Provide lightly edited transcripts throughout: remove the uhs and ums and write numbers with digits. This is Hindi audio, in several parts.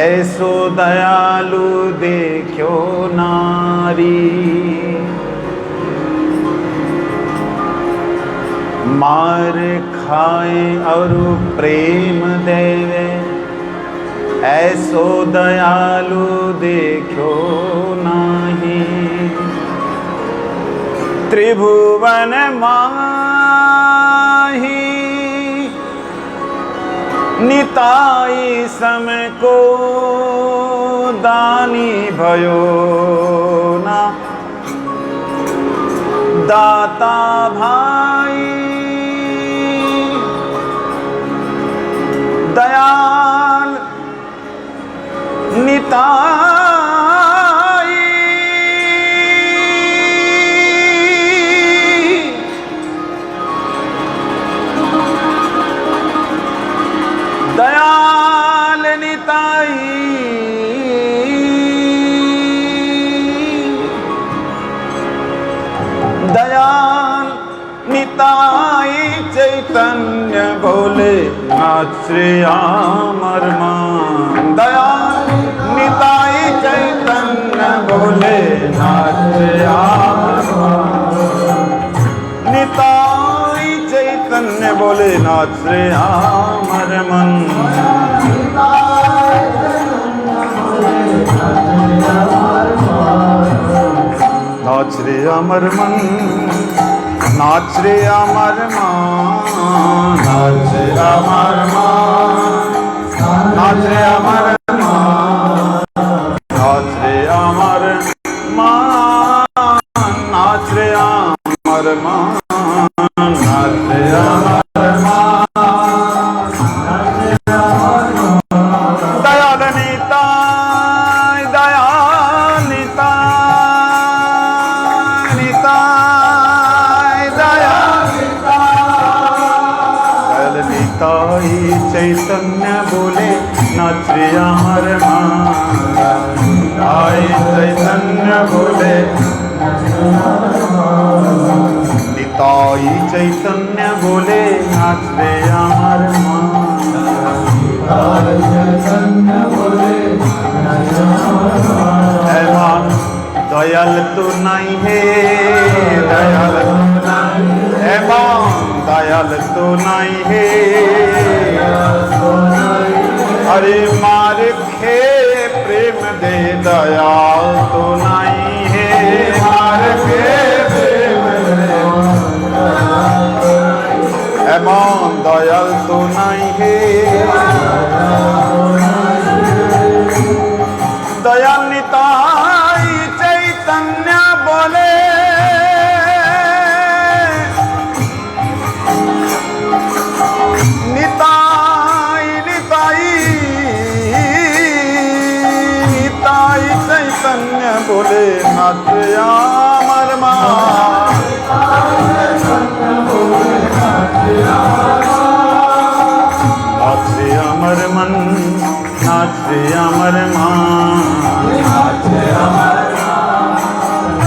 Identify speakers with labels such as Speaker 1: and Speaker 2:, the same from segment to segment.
Speaker 1: ऐसो दयालु देखो नारी, मार खाए और प्रेम देवे, ऐसो दयालु देखो नाही। त्रिभुवन माही निताई सम को दानी भयो ना, दाता भाई दयाल निताई। दयाल निताई, दयाल निताई चैतन्य बोले श्री अमर मान। दयाल निताई चैतन्य बोले श्री अमर मान। निताई चैतन्य बोले श्री अमर मन। नाच रे अमर मन, नाच रे अमर मान, नाच रे अमर मान, नाच रे अमर मान, नाच रे अमर मान, नाच रे अमर मान, नाच रे अमर मान। दयाल निताई, दयाल निताई, निताई दयाल निताई चैतन्य बोले नाच रे अमर मान। निताई चैतन्य बोले, निताई चैतन्य बोले नाच रे अमर मान। दयाल तो नहीं है, दयाल तो नहीं है, दयाल तो नहीं है। अरे मार खे प्रेम दे, दयाल तो नहीं है, मार खे प्रेम दे। दयाल तो नहीं है, दयाल निताई चैतन्य बोले निताई, निताई, निताई चैतन्य बोले नाच अमर मान। नाच अमर मन, नाच अमर मान, नाच अमर मान,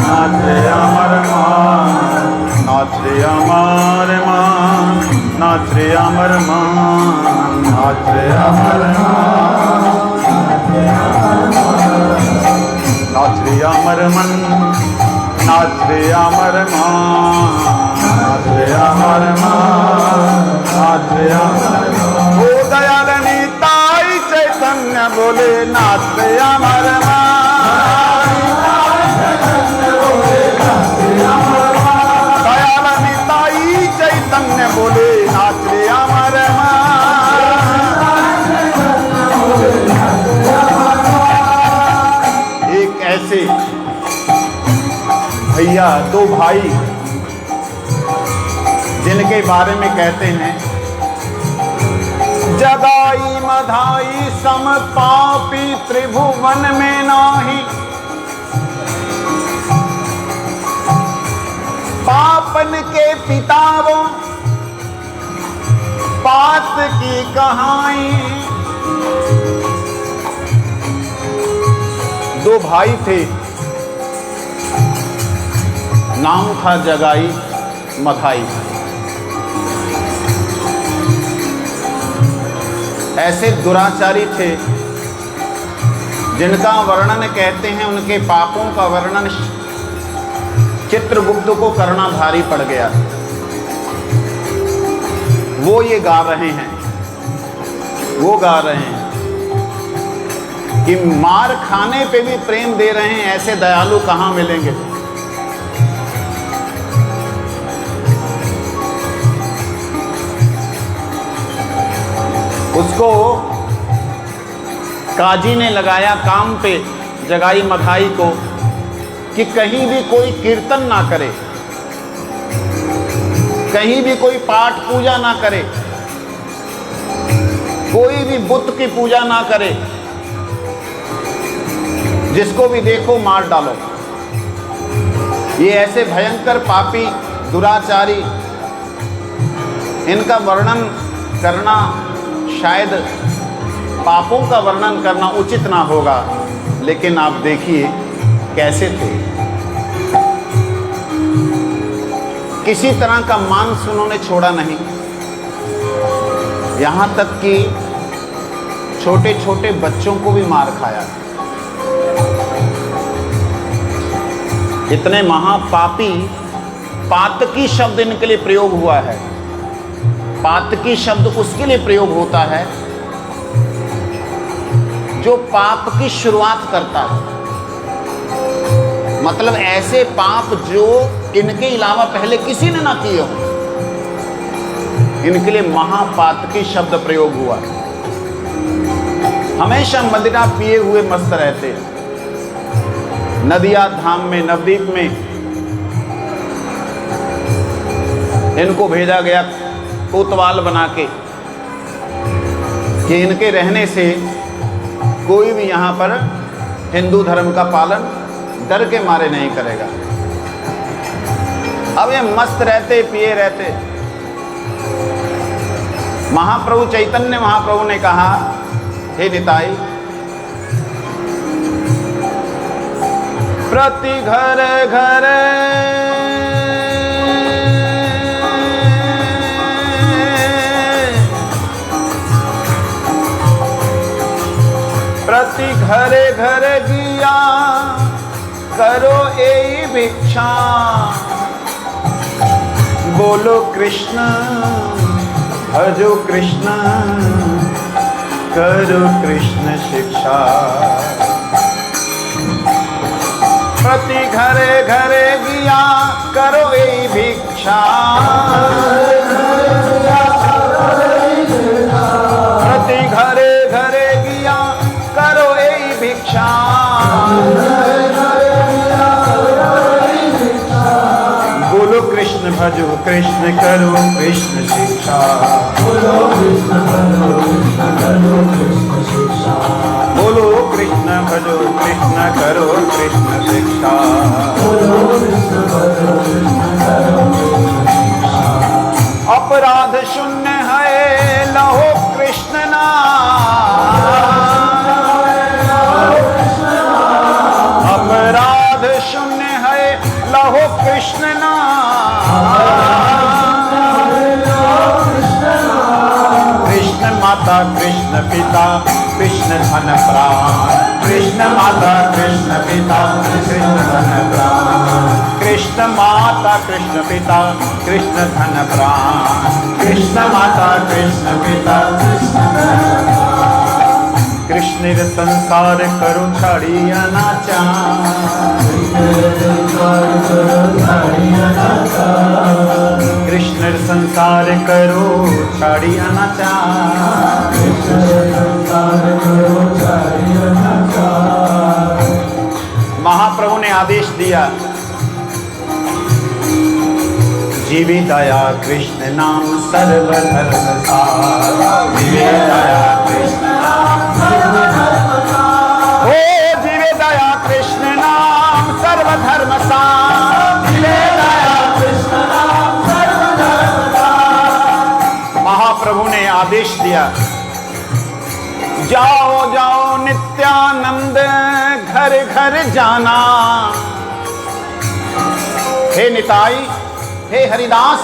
Speaker 1: नाच अमर मान, नाच अमर मान, नाच अमर मान, नाच अमर मन, नाच अमर मान, नाच अमर मान, नाच अमर मान। ओ दयाल निताई चैतन्य बोले नाच अमर मान। दयाल निताई चैतन्य बोले नाच अमर मान। एक ऐसे भैया, दो भाई, जिनके बारे में कहते हैं जगाई मधाई सम पापी त्रिभुवन में नाही। पापन के पिता वो पात की कहाई। दो भाई थे, नाम था जगाई मधाई। ऐसे दुराचारी थे जिनका वर्णन कहते हैं उनके पापों का वर्णन चित्रगुप्त को करना भारी पड़ गया। वो ये गा रहे हैं, वो गा रहे हैं कि मार खाने पे भी प्रेम दे रहे हैं, ऐसे दयालु कहां मिलेंगे। उसको काजी ने लगाया काम पे, जगाई मघाई को, कि कहीं भी कोई कीर्तन ना करे, कहीं भी कोई पाठ पूजा ना करे, कोई भी बुत की पूजा ना करे, जिसको भी देखो मार डालो। ये ऐसे भयंकर पापी दुराचारी, इनका वर्णन करना शायद पापों का वर्णन करना उचित ना होगा, लेकिन आप देखिए कैसे थे। किसी तरह का मांस उन्होंने छोड़ा नहीं, यहां तक कि छोटे छोटे बच्चों को भी मार खाया। इतने महापापी, पातकी शब्द इनके लिए प्रयोग हुआ है। पातकी शब्द उसके लिए प्रयोग होता है जो पाप की शुरुआत करता है, मतलब ऐसे पाप जो इनके अलावा पहले किसी ने ना किए हो, इनके लिए महापातकी शब्द प्रयोग हुआ। हमेशा मदिरा पिए हुए मस्त रहते, नदिया धाम में, नवद्वीप में इनको भेजा गया कोतवाल बना के कि इनके रहने से कोई भी यहाँ पर हिंदू धर्म का पालन डर के मारे नहीं करेगा। अब ये मस्त रहते, पिए रहते। महाप्रभु चैतन्य महाप्रभु ने कहा, हे निताई, प्रति घर घर प्रति घरे घरे दिया करो ए भिक्षा, बोलो कृष्ण भजो कृष्ण करो कृष्ण शिक्षा। प्रति घरे घरे दिया करो ए भिक्षा, प्रति घरे घरे दिया करो ए भिक्षा, बोलो कृष्ण भजो कृष्ण करो कृष्ण शिक्षा, बोलो कृष्ण भजो कृष्ण करो कृष्ण शिक्षा, बोलो कृष्ण भजो कृष्ण करो कृष्ण शिक्षा, बोलो कृष्ण भजो कृष्ण करो कृष्ण शिक्षा। अपराध शून्य है लहो कृष्ण नाम, अपराध शून्य है लहो कृष्ण नाम, कृष्ण माता कृष्ण पिता कृष्ण धन प्राण, कृष्ण माता कृष्ण पिता कृष्ण धन प्राण, कृष्ण माता कृष्ण पिता कृष्ण धन प्राण, कृष्ण माता कृष्ण पिता कृष्ण धन प्राण। कृष्ण संसार करो छाड़ी अनाचार, कृष्ण संसार करो छाड़ी अनाचार, महाप्रभु ने आदेश दिया, जीवी दया कृष्ण नाम सर्वधर्म सार, जीवे दया कृष्ण नाम सर्वधर्म सार, ओ जीवे दया कृष्ण नाम सर्वधर्म सार, जीवे दया कृष्ण नाम सर्वधर्म सार। महाप्रभु ने आदेश दिया, जाओ जाओ नित्यानंद घर घर जाना। हे निताई, हे हरिदास,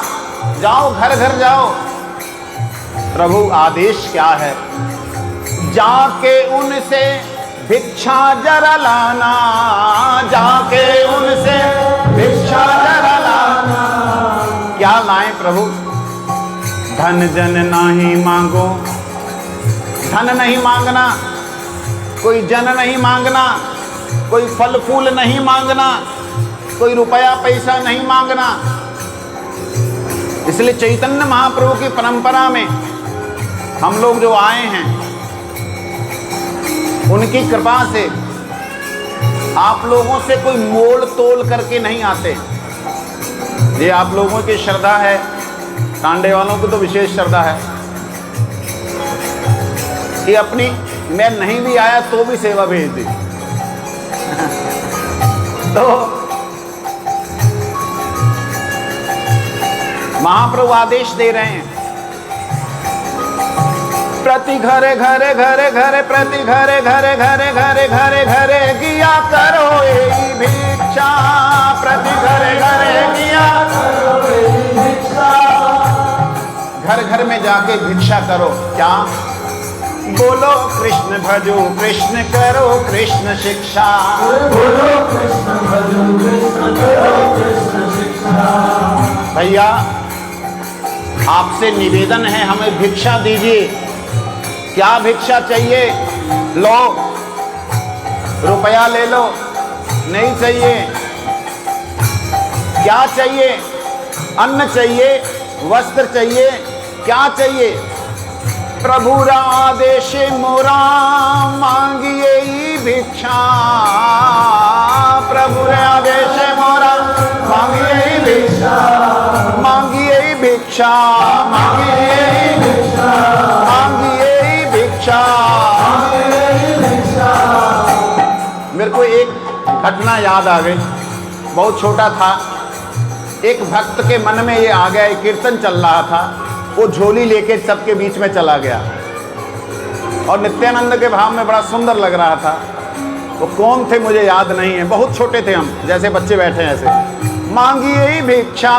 Speaker 1: जाओ घर घर जाओ। प्रभु आदेश क्या है? जाके उनसे भिक्षा जरा लाना, जाके उनसे भिक्षा जरा लाना। क्या लाएं प्रभु? धन जन नहीं मांगो, धन नहीं मांगना, कोई जन नहीं मांगना, कोई फल फूल नहीं मांगना, कोई रुपया पैसा नहीं मांगना। इसलिए चैतन्य महाप्रभु की परंपरा में हम लोग जो आए हैं, उनकी कृपा से आप लोगों से कोई मोल तोल करके नहीं आते। ये आप लोगों की श्रद्धा है, कांडे वालों की तो विशेष श्रद्धा है कि अपनी, मैं नहीं भी आया तो भी सेवा भेज दी। तो महाप्रभु आदेश दे रहे हैं, प्रति घरे घरे घरे घरे, प्रति घरे घरे घरे घरे घरे घरे किया करो यही भिक्षा, प्रति घरे घरे किया करो यही भिक्षा। घर घर में जाके भिक्षा करो। क्या? बोलो कृष्ण भजो कृष्ण करो कृष्ण शिक्षा, बोलो कृष्ण भजो कृष्ण करो कृष्ण शिक्षा। भैया आपसे निवेदन है, हमें भिक्षा दीजिए। क्या भिक्षा चाहिए? लो, रुपया ले लो। नहीं चाहिए? क्या चाहिए? अन्न चाहिए, वस्त्र चाहिए, क्या चाहिए? प्रभु आदेश मोरा मांगिए भिक्षा, प्रभु आदेश मोरा मांगिए भिक्षा, मांगिए भिक्षा, मांगिए भिक्षा, मांगिए भिक्षा। मेरे को एक घटना याद आ गई, बहुत छोटा था। एक भक्त के मन में ये आ गया, एक कीर्तन चल रहा था, वो झोली लेके सबके बीच में चला गया और नित्यानंद के भाव में बड़ा सुंदर लग रहा था। वो कौन थे मुझे याद नहीं है, बहुत छोटे थे हम, जैसे बच्चे बैठे हैं ऐसे। मांगिए भिक्षा,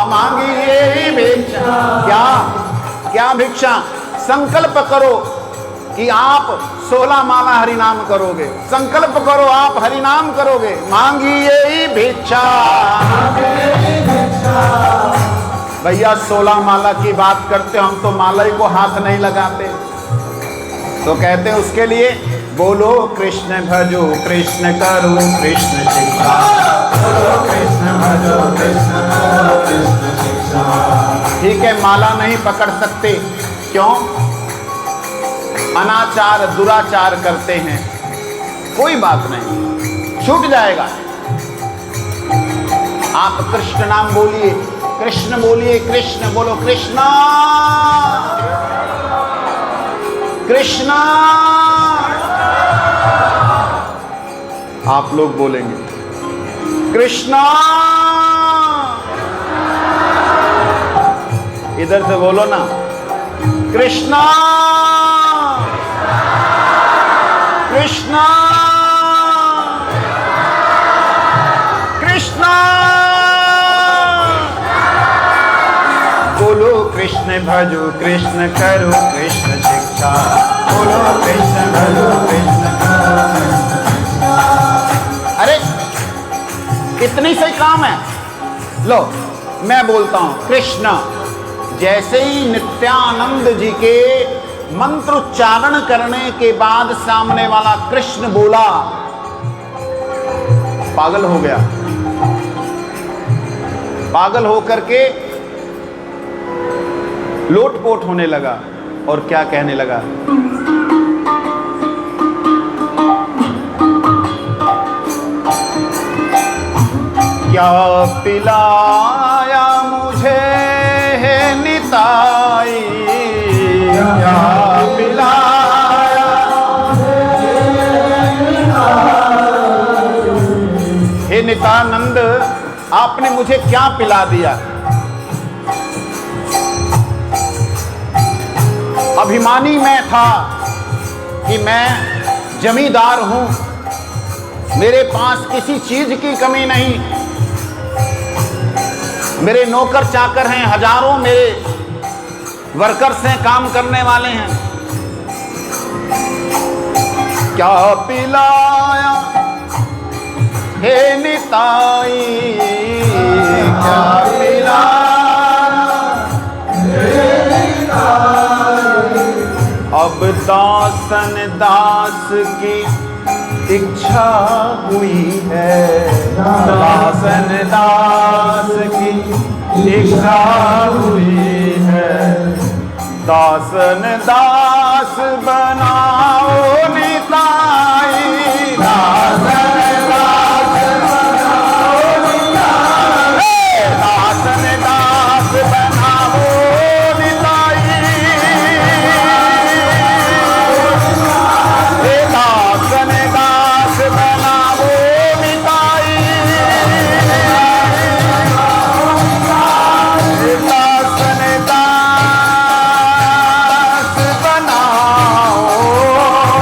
Speaker 1: मांगिए भिक्षा। क्या? क्या भिक्षा? संकल्प करो कि आप 16 माला हरिनाम करोगे, संकल्प करो आप हरिनाम करोगे। मांगिए भिक्षा, भैया 16 माला की बात करते, हम तो माला ही को हाथ नहीं लगाते। तो कहते हैं उसके लिए बोलो कृष्ण भजो कृष्ण करो कृष्ण शिक्षा, बोलो कृष्ण भजो कृष्ण करो कृष्ण शिक्षा। ठीक है, माला नहीं पकड़ सकते, क्यों? अनाचार दुराचार करते हैं, कोई बात नहीं, छूट जाएगा। आप कृष्ण नाम बोलिए, कृष्ण बोलिए, कृष्ण बोलो, कृष्णा कृष्णा। आप लोग बोलेंगे कृष्णा, इधर से बोलो ना, कृष्णा कृष्णा कृष्णा। बोलो कृष्ण भजो कृष्ण करो कृष्ण शिक्षा, बोलो कृष्ण भजो कृष्ण करो कृष्ण शिक्षा। अरे इतनी सही काम है। लो मैं बोलता हूं कृष्ण, जैसे ही नित्यानंद जी के मंत्र उच्चारण करने के बाद सामने वाला कृष्ण बोला, पागल हो गया। पागल होकर के लोटपोट होने लगा और क्या कहने लगा, क्या पिलाया मुझे है निताई, क्या पिलाया हे नित्यानंद, आपने मुझे क्या पिला दिया। अभिमानी मैं था कि मैं जमींदार हूं, मेरे पास किसी चीज की कमी नहीं, मेरे नौकर चाकर हैं हजारों, मेरे वर्कर्स हैं, काम करने वाले हैं। क्या पिलाया हे निताई, क्या पिलाया हे निताई। अब दासन दास की इच्छा हुई है, दासन दास की इच्छा हुई है। दासन दास बनाओ निताई, दासन दास बनाओ निताई, दासन दास बनाओ निताई, दासन दास बनाओ निताई, दासन दास बनाओ,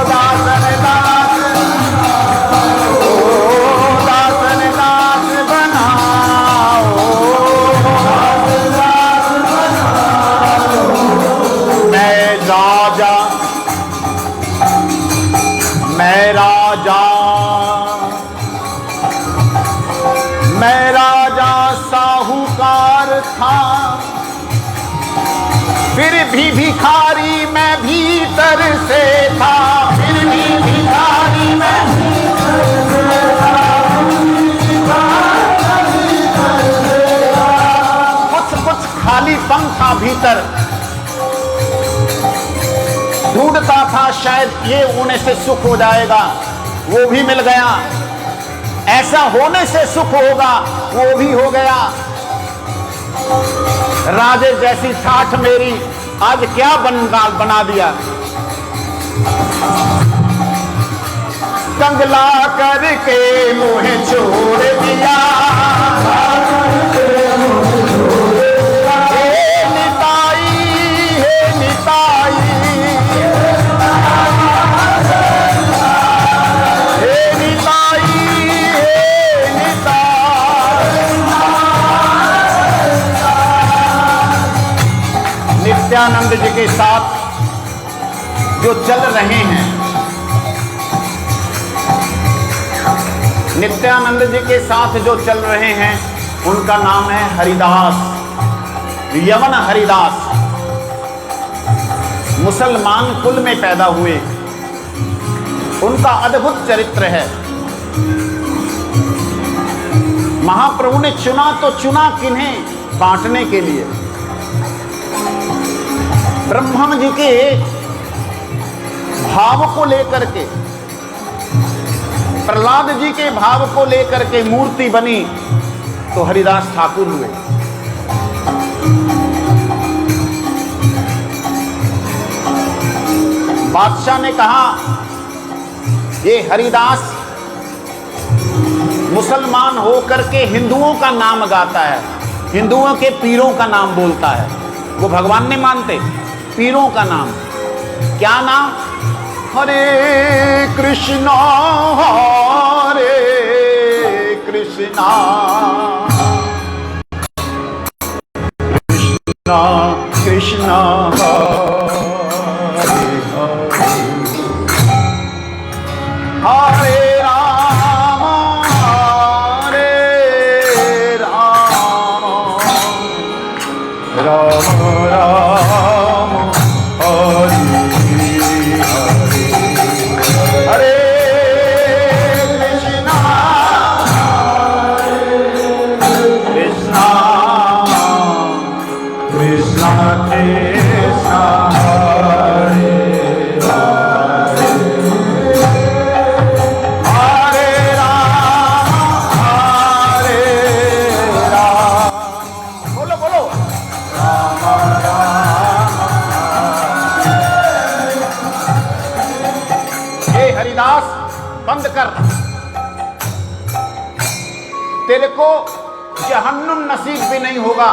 Speaker 1: दासन दास, दासन दास बनाओ, मैं राजा, मैं राजा, मैं राजा साहूकार था, फिर भी भिखारी मैं भीतर से था, फिर भी भिखारी मैं भीतर से था, कुछ खालीपन था भीतर, ढूंढता था शायद ये होने से सुख हो जाएगा, वो भी मिल गया, ऐसा होने से सुख होगा, वो भी हो गया। राजे जैसी ठाठ मेरी आज क्या बना दिया, कंगला करके मुझे छोड़ दिया, हे निताई, हे निताई, हे निताई, हे निताई। नित्यानंद जी के साथ जो चल रहे हैं, नित्यानंद जी के साथ जो चल रहे हैं उनका नाम है हरिदास, यमन हरिदास। मुसलमान कुल में पैदा हुए, उनका अद्भुत चरित्र है। महाप्रभु ने चुना तो चुना किन्हें? बांटने के लिए। ब्रह्मा जी के भाव को लेकर के, प्रहलाद जी के भाव को लेकर के मूर्ति बनी तो हरिदास ठाकुर हुए। बादशाह ने कहा ये हरिदास मुसलमान होकर के हिंदुओं का नाम गाता है, हिंदुओं के पीरों का नाम बोलता है। वो भगवान नहीं मानते, पीरों का नाम। क्या नाम? हरे कृष्णा हरे कृष्णा कृष्णा कृष्णा हरे हरे, हरे राम हरे राम, राम राम हरे हरे, हरे कृष्णा कृष्णा कृष्णा कृष्णा हरे हरे, हरे राम हरे राम। बोलो बोलो, राम राम। हे हरिदास बंद कर, तेरे को जहन्नुम नसीब भी नहीं होगा,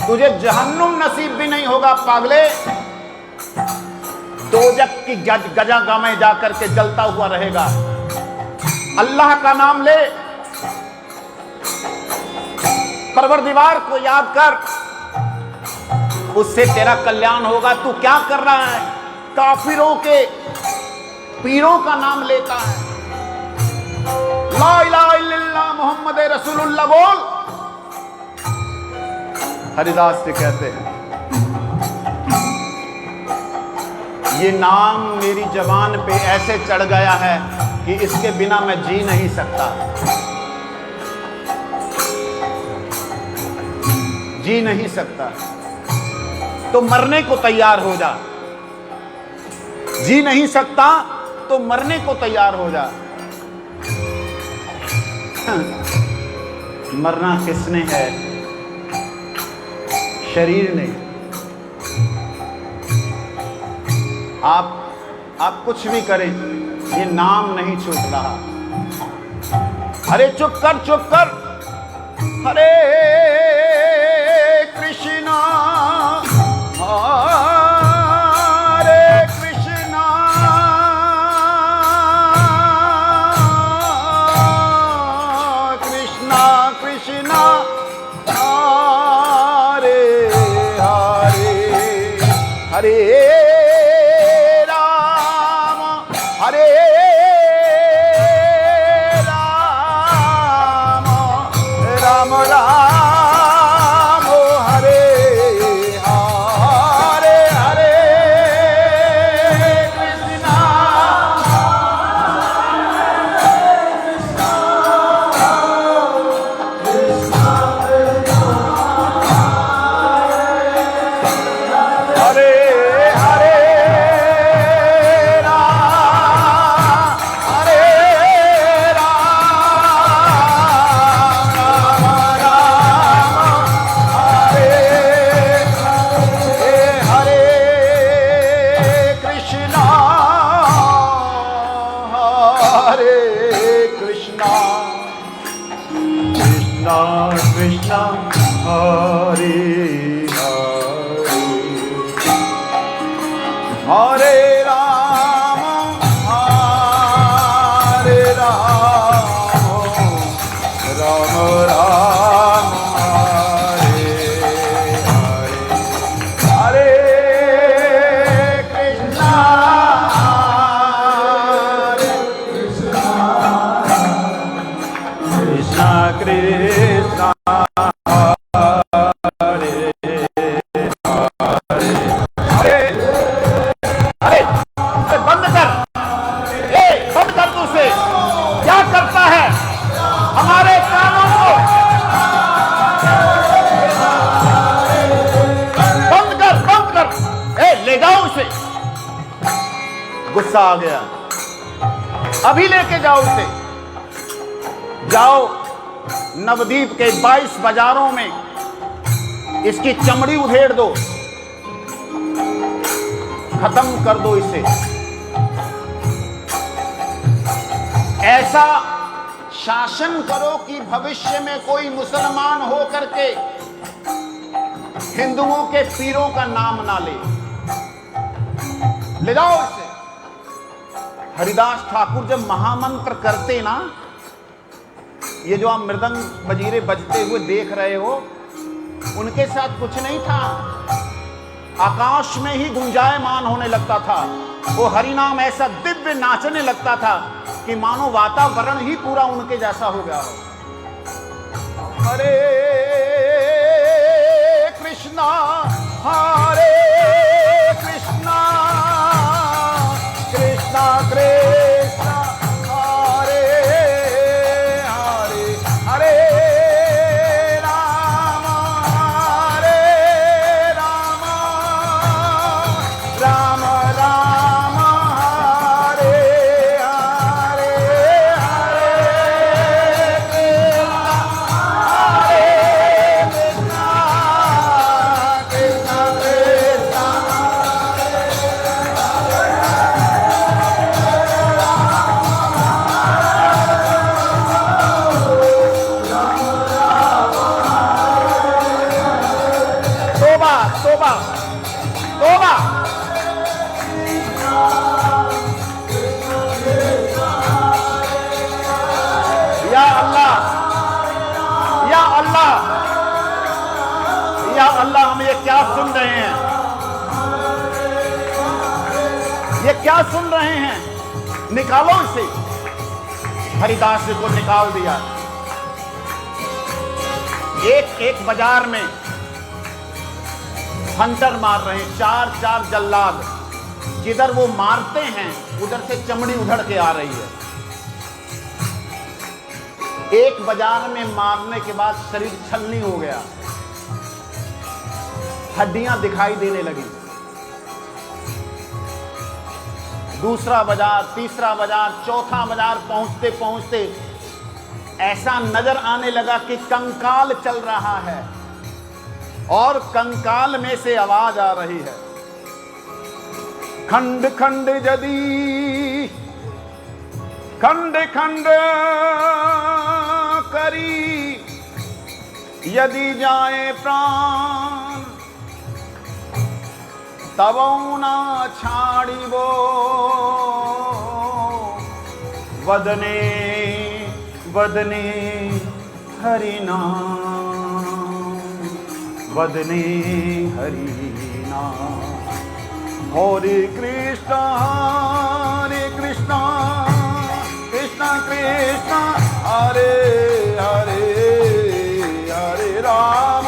Speaker 1: तुझे जहन्नुम नसीब भी नहीं होगा पागले। दोजक की गजा में जाकर के जलता हुआ रहेगा। अल्लाह का नाम ले, परवरदिगार को याद कर, उससे तेरा कल्याण होगा। तू क्या कर रहा है? काफिरों के पीरों का नाम लेता है। ला इलाहा इल्लल्लाह मोहम्मद रसूलुल्लाह बोल। हरिदास जी कहते हैं ये नाम मेरी जबान पे ऐसे चढ़ गया है कि इसके बिना मैं जी नहीं सकता, जी नहीं सकता। तो मरने को तैयार हो जा। जी नहीं सकता तो मरने को तैयार हो जा। मरना किसने है? शरीर ने। आप कुछ भी करें, ये नाम नहीं छूट रहा। अरे चुप कर, चुप कर। हरे कृष्णा हरे कृष्णा कृष्णा कृष्णा हरे हरे हरे राम हरे राम राम राम हरे हरे हरे कृष्णा हरे हरे राम हरे राम राम हरे हरे कृष्णा हरे कृष्णा कृष्णा कृष्णा हरे हरे हरे राम राम राम हरे हरे हरे कृष्णा कृष्णा कृष्णा हरे हरे अरे बंद कर, बंद कर तू उसे। क्या करता है हमारे कानों को? बंद कर, बंद कर। ले जाओ उसे। गुस्सा आ गया, अभी लेके जाओ उसे। जाओ नवद्वीप के 22 बाजारों में इसकी चमड़ी उधेड़ दो, खत्म कर दो इसे। ऐसा शासन करो कि भविष्य में कोई मुसलमान हो करके हिंदुओं के पीरों का नाम ना ले जाओ इसे। हरिदास ठाकुर जब महामंत्र करते ना, ये जो आप मृदंग बजीरे बजते हुए देख रहे हो, उनके साथ कुछ नहीं था। आकाश में ही गुंजायमान होने लगता था। वो हरि नाम ऐसा दिव्य नाचने लगता था कि मानो वातावरण ही पूरा उनके जैसा हो गया हो। हरे कृष्णा हरे कृष्णा कृष्णा कृष्णा हरे हरे हरे राम राम राम हरे हरे हरे कृष्णा कृष्णा कृष्णा तोबा तोबा तोबा। या अल्लाह या अल्लाह या अल्लाह, हम ये क्या सुन रहे हैं? ये क्या सुन रहे हैं? निकालो इसे। हरिदास जी को निकाल दिया। एक एक बाजार में हंटर मार रहे हैं, चार चार जल्लाद। जिधर वो मारते हैं उधर से चमड़ी उधड़ के आ रही है। एक बाजार में मारने के बाद शरीर छलनी हो गया, हड्डियां दिखाई देने लगी। दूसरा बाजार, तीसरा बाजार, चौथा बाजार पहुंचते पहुंचते ऐसा नजर आने लगा कि कंकाल चल रहा है और कंकाल में से आवाज आ रही है, खंड खंड यदि खंड खंड करी यदि जाए प्राण तब ना छाड़िबो वदने वदने हरि नाम वदने हरि नाम। हरे कृष्णा कृष्णा कृष्णा हरे हरे हरे राम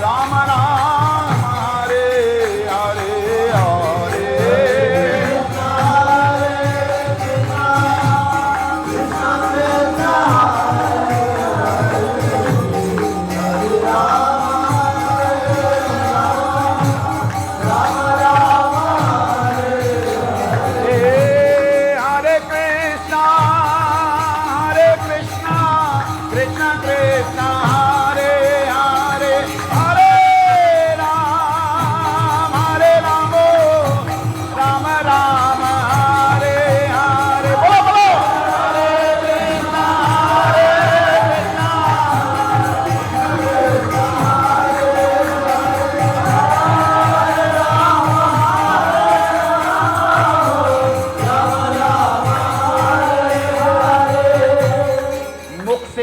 Speaker 1: राम राम हरे हरे हरे।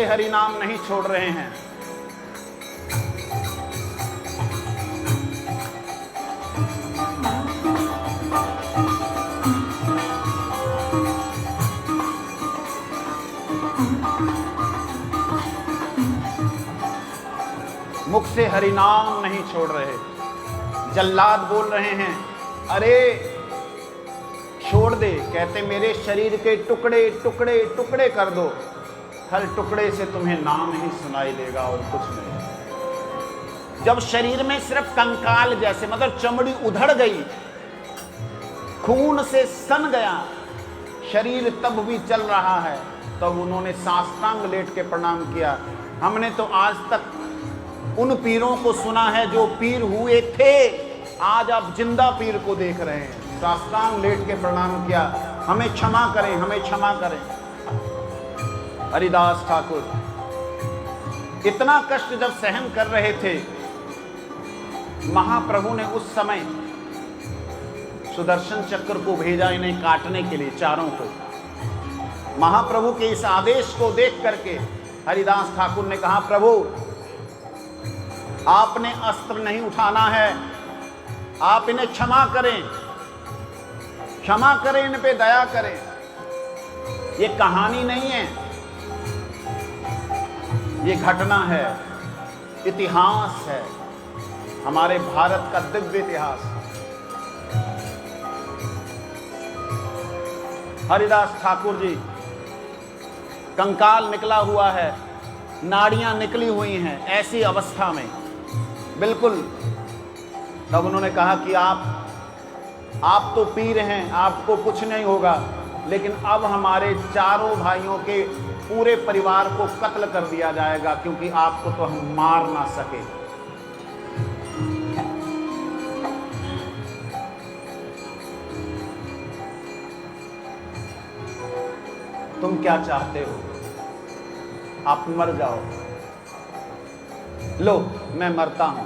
Speaker 1: हरि नाम नहीं छोड़ रहे हैं। मुख से हरि नाम नहीं छोड़ रहे। जल्लाद बोल रहे हैं, अरे छोड़ दे। कहते मेरे शरीर के टुकड़े टुकड़े टुकड़े कर दो, हर टुकड़े से तुम्हें नाम ही सुनाई देगा और कुछ नहीं। जब शरीर में सिर्फ कंकाल जैसे मतलब चमड़ी उधड़ गई, खून से सन गया शरीर, तब भी चल रहा है, तब उन्होंने साष्टांग लेट के प्रणाम किया। हमने तो आज तक उन पीरों को सुना है जो पीर हुए थे, आज आप जिंदा पीर को देख रहे हैं। साष्टांग लेट के प्रणाम किया, हमें क्षमा करें, हमें क्षमा करें। हरिदास ठाकुर इतना कष्ट जब सहन कर रहे थे, महाप्रभु ने उस समय सुदर्शन चक्र को भेजा इन्हें काटने के लिए, चारों को। महाप्रभु के इस आदेश को देख करके हरिदास ठाकुर ने कहा, प्रभु आपने अस्त्र नहीं उठाना है, आप इन्हें क्षमा करें, क्षमा करें, इन पे दया करें। ये कहानी नहीं है, ये घटना है, इतिहास है, हमारे भारत का दिव्य इतिहास। हरिदास ठाकुर जी, कंकाल निकला हुआ है, नाड़ियां निकली हुई हैं, ऐसी अवस्था में बिल्कुल। तब उन्होंने कहा कि आप तो पीर हैं, आपको कुछ नहीं होगा, लेकिन अब हमारे चारों भाइयों के पूरे परिवार को कत्ल कर दिया जाएगा, क्योंकि आपको तो हम मार ना सके। तुम क्या चाहते हो? आप मर जाओ। लो, मैं मरता हूं।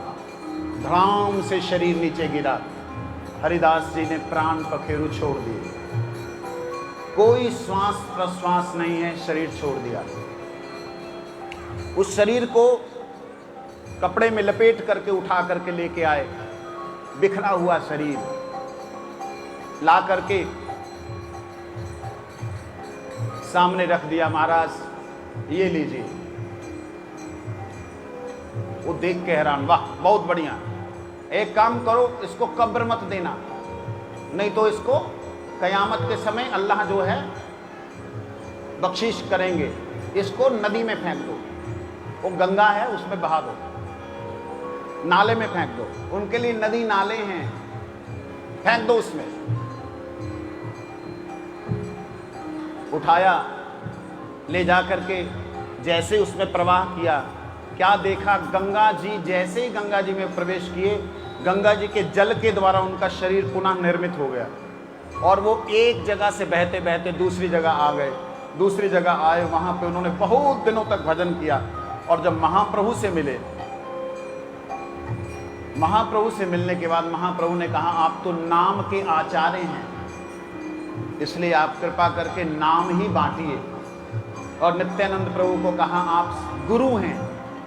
Speaker 1: धड़ाम से शरीर नीचे गिरा। हरिदास जी ने प्राण पखेरु छोड़ दिए, कोई श्वास प्रश्वास नहीं है, शरीर छोड़ दिया। उस शरीर को कपड़े में लपेट करके उठा करके लेके आए, बिखरा हुआ शरीर ला करके सामने रख दिया। महाराज ये लीजिए। वो देख के हैरान, वाह बहुत बढ़िया, एक काम करो इसको कब्र मत देना, नहीं तो इसको कयामत के समय अल्लाह जो है बख्शिश करेंगे, इसको नदी में फेंक दो, वो गंगा है उसमें बहा दो, नाले में फेंक दो, उनके लिए नदी नाले हैं, फेंक दो उसमें। उठाया, ले जा करके जैसे उसमें प्रवाह किया, क्या देखा, गंगा जी जैसे ही गंगा जी में प्रवेश किए, गंगा जी के जल के द्वारा उनका शरीर पुनः निर्मित हो गया और वो एक जगह से बहते बहते दूसरी जगह आ गए। दूसरी जगह आए, वहां पे उन्होंने बहुत दिनों तक भजन किया और जब महाप्रभु से मिले, महाप्रभु से मिलने के बाद महाप्रभु ने कहा आप तो नाम के आचार्य हैं, इसलिए आप कृपा करके नाम ही बांटिए। और नित्यानंद प्रभु को कहा आप गुरु हैं,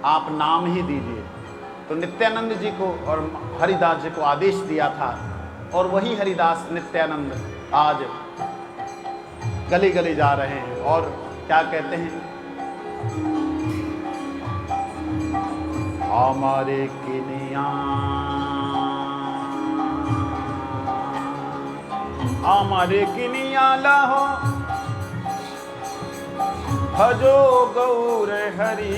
Speaker 1: आप नाम ही दीजिए। तो नित्यानंद जी को और हरिदास जी को आदेश दिया था और वही हरिदास नित्यानंद आज गली गली जा रहे हैं और क्या कहते हैं, हमारे किनिया, हमारे किनिया लाहो भजो गौर हरि,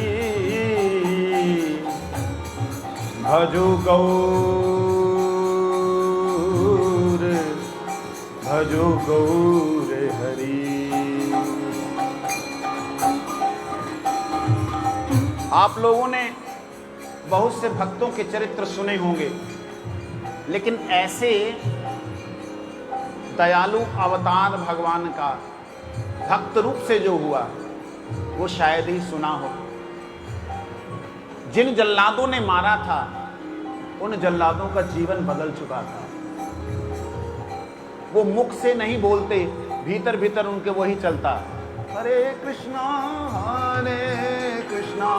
Speaker 1: भजो गौर, भजो गौर हरि। आप लोगों ने बहुत से भक्तों के चरित्र सुने होंगे, लेकिन ऐसे दयालु अवतार भगवान का भक्त रूप से जो हुआ वो शायद ही सुना हो। जिन जल्लादों ने मारा था उन जल्लादों का जीवन बदल चुका था। वो मुख से नहीं बोलते, भीतर भीतर उनके वही चलता, हरे कृष्णा कृष्णा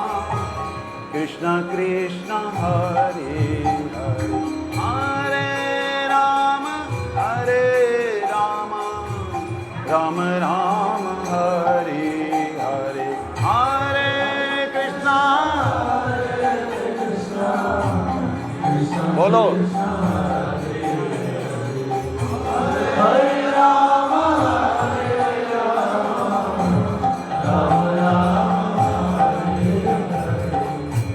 Speaker 1: कृष्णा हरे हरे, हरे राम राम राम हरे हरे, हरे कृष्णा बोलो, हरे राम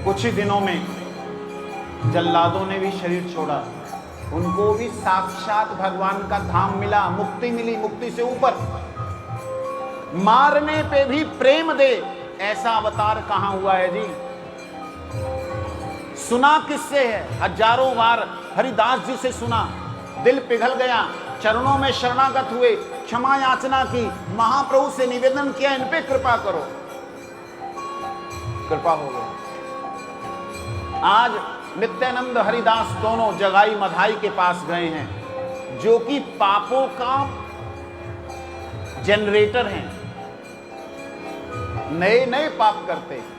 Speaker 1: कुछ ही दिनों में जल्लादों ने भी शरीर छोड़ा, उनको भी साक्षात भगवान का धाम मिला, मुक्ति मिली, मुक्ति से ऊपर। मारने पे भी प्रेम दे, ऐसा अवतार कहां हुआ है जी? सुना किससे है? हजारों बार हरिदास जी से सुना, दिल पिघल गया, चरणों में शरणागत हुए, क्षमा याचना की, महाप्रभु से निवेदन किया इन पे कृपा करो, कृपा हो गई। आज नित्यानंद हरिदास दोनों जगाई मधाई के पास गए हैं, जो कि पापों का जनरेटर हैं, नए नए पाप करते हैं।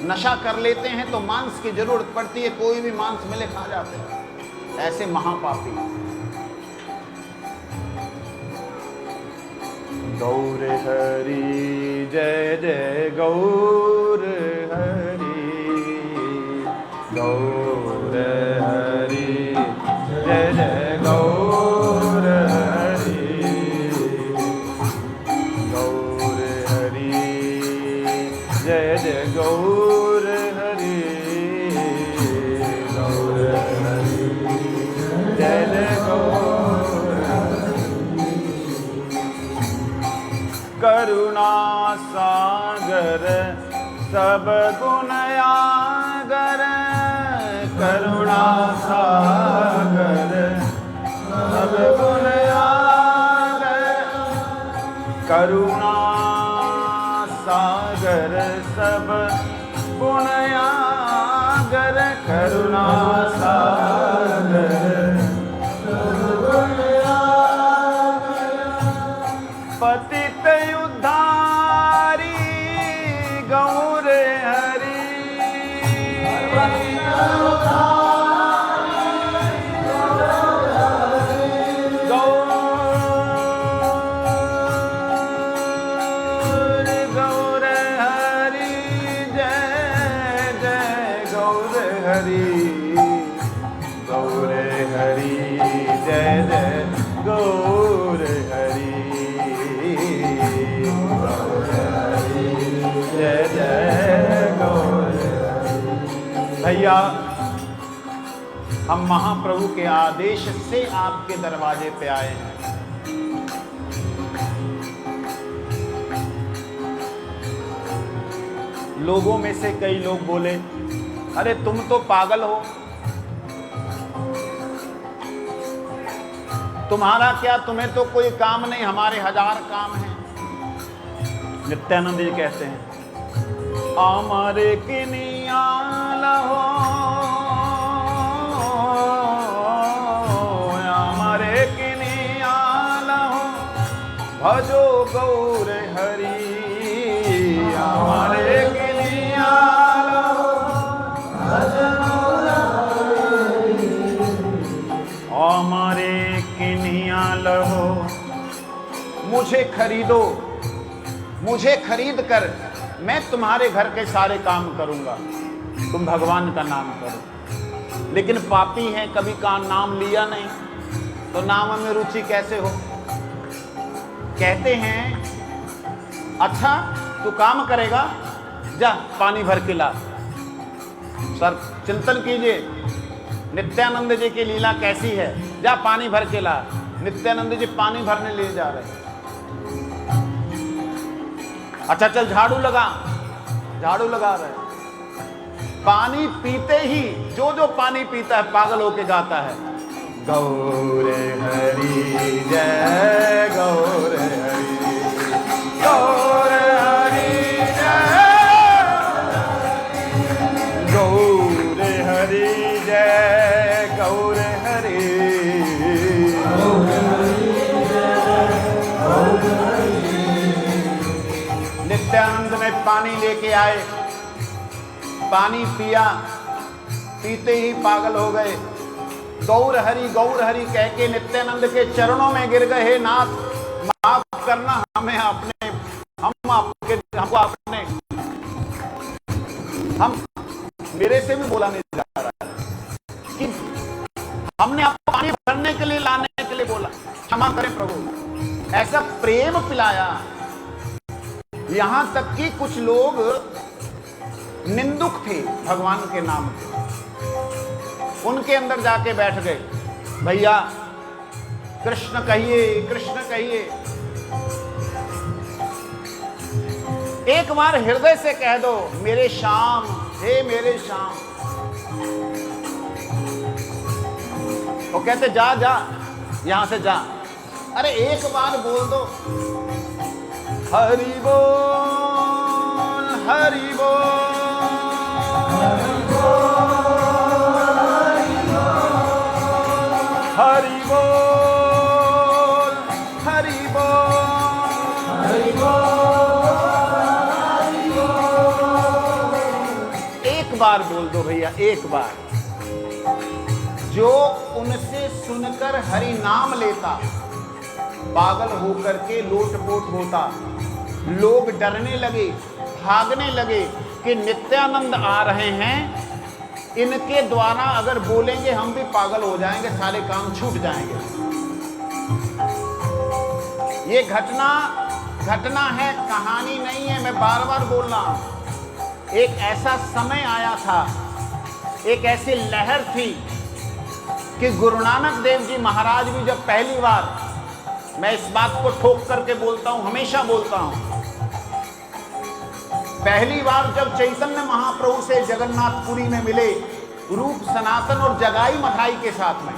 Speaker 1: नशा कर लेते हैं तो मांस की जरूरत पड़ती है, कोई भी मांस मिले खा जाते हैं, ऐसे महापापी। गौर हरि जय जय गौर हरि, गौर हरि जय जय गौर हरि, गौर हरि जय जय गौर हरि, गौर हरि जय जय गौर हरि। करुणा सागर सब गुण आगर, करुणा सागर सब गुण आगर, करुणा सागर सब गुण आगर, करुणा सागर सब गुण आगर, पतित उद्धारी गौर हरि, हरि गौर हरि जय जय गौर हरि जय जय गौर हरि। भैया हम महाप्रभु के आदेश से आपके दरवाजे पे आए हैं। लोगों में से कई लोग बोले, अरे तुम तो पागल हो, तुम्हारा क्या, तुम्हें तो कोई काम नहीं, हमारे 1000 काम हैं। नित्यानंद जी कहते हैं, हमारे किनियाल हो, हमारे किनियाल हो, भजो गौर हरि, हमारे किनियाल हो, हमारे किनियाल हो। मुझे खरीदो, मुझे खरीद कर मैं तुम्हारे घर के सारे काम करूंगा, तुम भगवान का नाम करो। लेकिन पापी हैं, कभी का नाम लिया नहीं, तो नाम में रुचि कैसे हो। कहते हैं, अच्छा तू काम करेगा, जा पानी भर के ला। सर चिंतन कीजिए, नित्यानंद जी की लीला कैसी है। जा पानी भर के ला। नित्यानंद जी पानी भरने ले जा रहे। अच्छा चल झाड़ू लगा, झाड़ू लगा रहे। पानी पीते ही जो जो पानी पीता है पागल होके गाता है, गौर हरि जय गौर हरि, गौर हरि जय गौर हरि जय गौर हरि। नित्यानंद में पानी लेके आए, पानी पिया, पीते ही पागल हो गए। गौर हरि कह के नित्यानंद के चरणों में गिर गए। हे नाथ माफ करना हमें, अपने हमको आपने, हम मेरे से भी बोला नहीं जा रहा है कि हमने आपको पानी भरने के लिए, लाने के लिए बोला, क्षमा करें प्रभु। ऐसा प्रेम पिलाया, यहां तक कि कुछ लोग निंदुक थे भगवान के नाम के, उनके अंदर जाके बैठ गए। भैया कृष्ण कहिए, कृष्ण कहिए। एक बार हृदय से कह दो, मेरे श्याम, हे मेरे श्याम। वो कहते जा जा यहां से जा। अरे एक बार बोल दो, हरि बोल हरि बोल हरि बोल हरि बोल। एक बार बोल दो भैया, एक बार। जो उनसे सुनकर हरि नाम लेता, पागल होकर के लोटपोट होता। लोग डरने लगे, भागने लगे कि नित्यानंद आ रहे हैं, इनके द्वारा अगर बोलेंगे हम भी पागल हो जाएंगे, सारे काम छूट जाएंगे। ये घटना है, कहानी नहीं है। मैं बार बार बोल रहा हूं। एक ऐसा समय आया था, एक ऐसी लहर थी कि गुरु नानक देव जी महाराज भी जब पहली बार, मैं इस बात को ठोक करके बोलता हूं, हमेशा बोलता हूं, पहली बार जब चैतन्य महाप्रभु से जगन्नाथपुरी में मिले, रूप सनातन और जगाई मठाई के साथ में,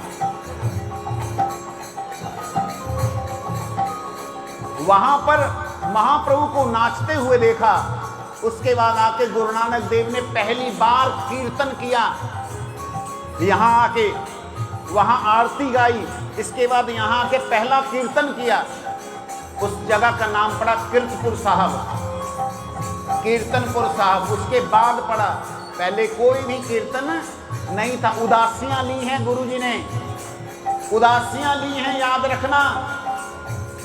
Speaker 1: वहां पर महाप्रभु को नाचते हुए देखा। उसके बाद आके गुरु नानक देव ने पहली बार कीर्तन किया, यहां आके वहां आरती गाई। इसके बाद यहां आके पहला कीर्तन किया। उस जगह का नाम पड़ा कीर्तपुर साहब, कीर्तनपुर साहब। उसके बाद पड़ा, पहले कोई भी कीर्तन नहीं था। उदासियां ली हैं गुरुजी ने, उदासियां ली हैं, याद रखना।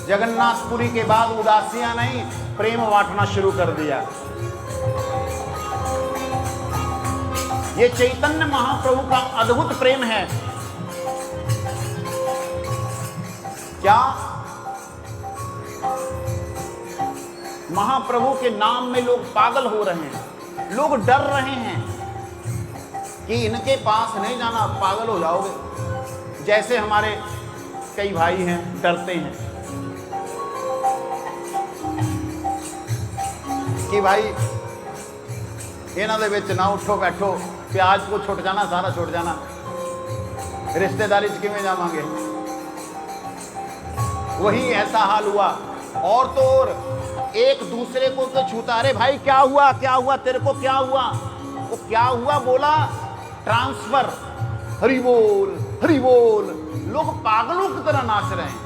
Speaker 1: जगन्नाथपुरी के बाद उदासियां नहीं, प्रेम बांटना शुरू कर दिया। ये चैतन्य महाप्रभु का अद्भुत प्रेम है। क्या महाप्रभु के नाम में लोग पागल हो रहे हैं, लोग डर रहे हैं कि इनके पास नहीं जाना, पागल हो जाओगे। जैसे हमारे कई भाई हैं, डरते हैं कि भाई इन्हां दे विच ना उठो बैठो, प्याज को छुट जाना, सारा छुट जाना, रिश्तेदारी च किवें जावांगे। वही ऐसा हाल हुआ। और तो और एक दूसरे को तो छूता, अरे भाई क्या हुआ, क्या हुआ, तेरे को क्या हुआ? वो क्या हुआ बोला, ट्रांसफर, हरि बोल हरि बोल। लोग पागलों की तरह नाच रहे हैं।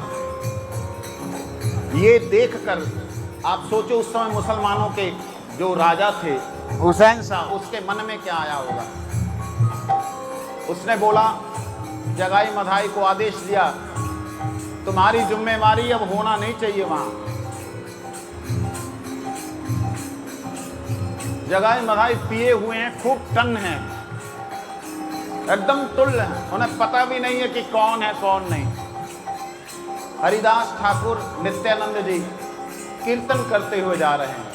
Speaker 1: ये देखकर आप सोचो उस समय मुसलमानों के जो राजा थे हुसैन शाह, उसके मन में क्या आया होगा। उसने बोला, जगाई मधाई को आदेश दिया, तुम्हारी जिम्मेवारी अब होना नहीं चाहिए वहां। जगाई मधाई पिए हुए हैं, खूब टन हैं, एकदम तुल हैं, उन्हें पता भी नहीं है कि कौन है कौन नहीं। हरिदास ठाकुर नित्यानंद जी कीर्तन करते हुए जा रहे हैं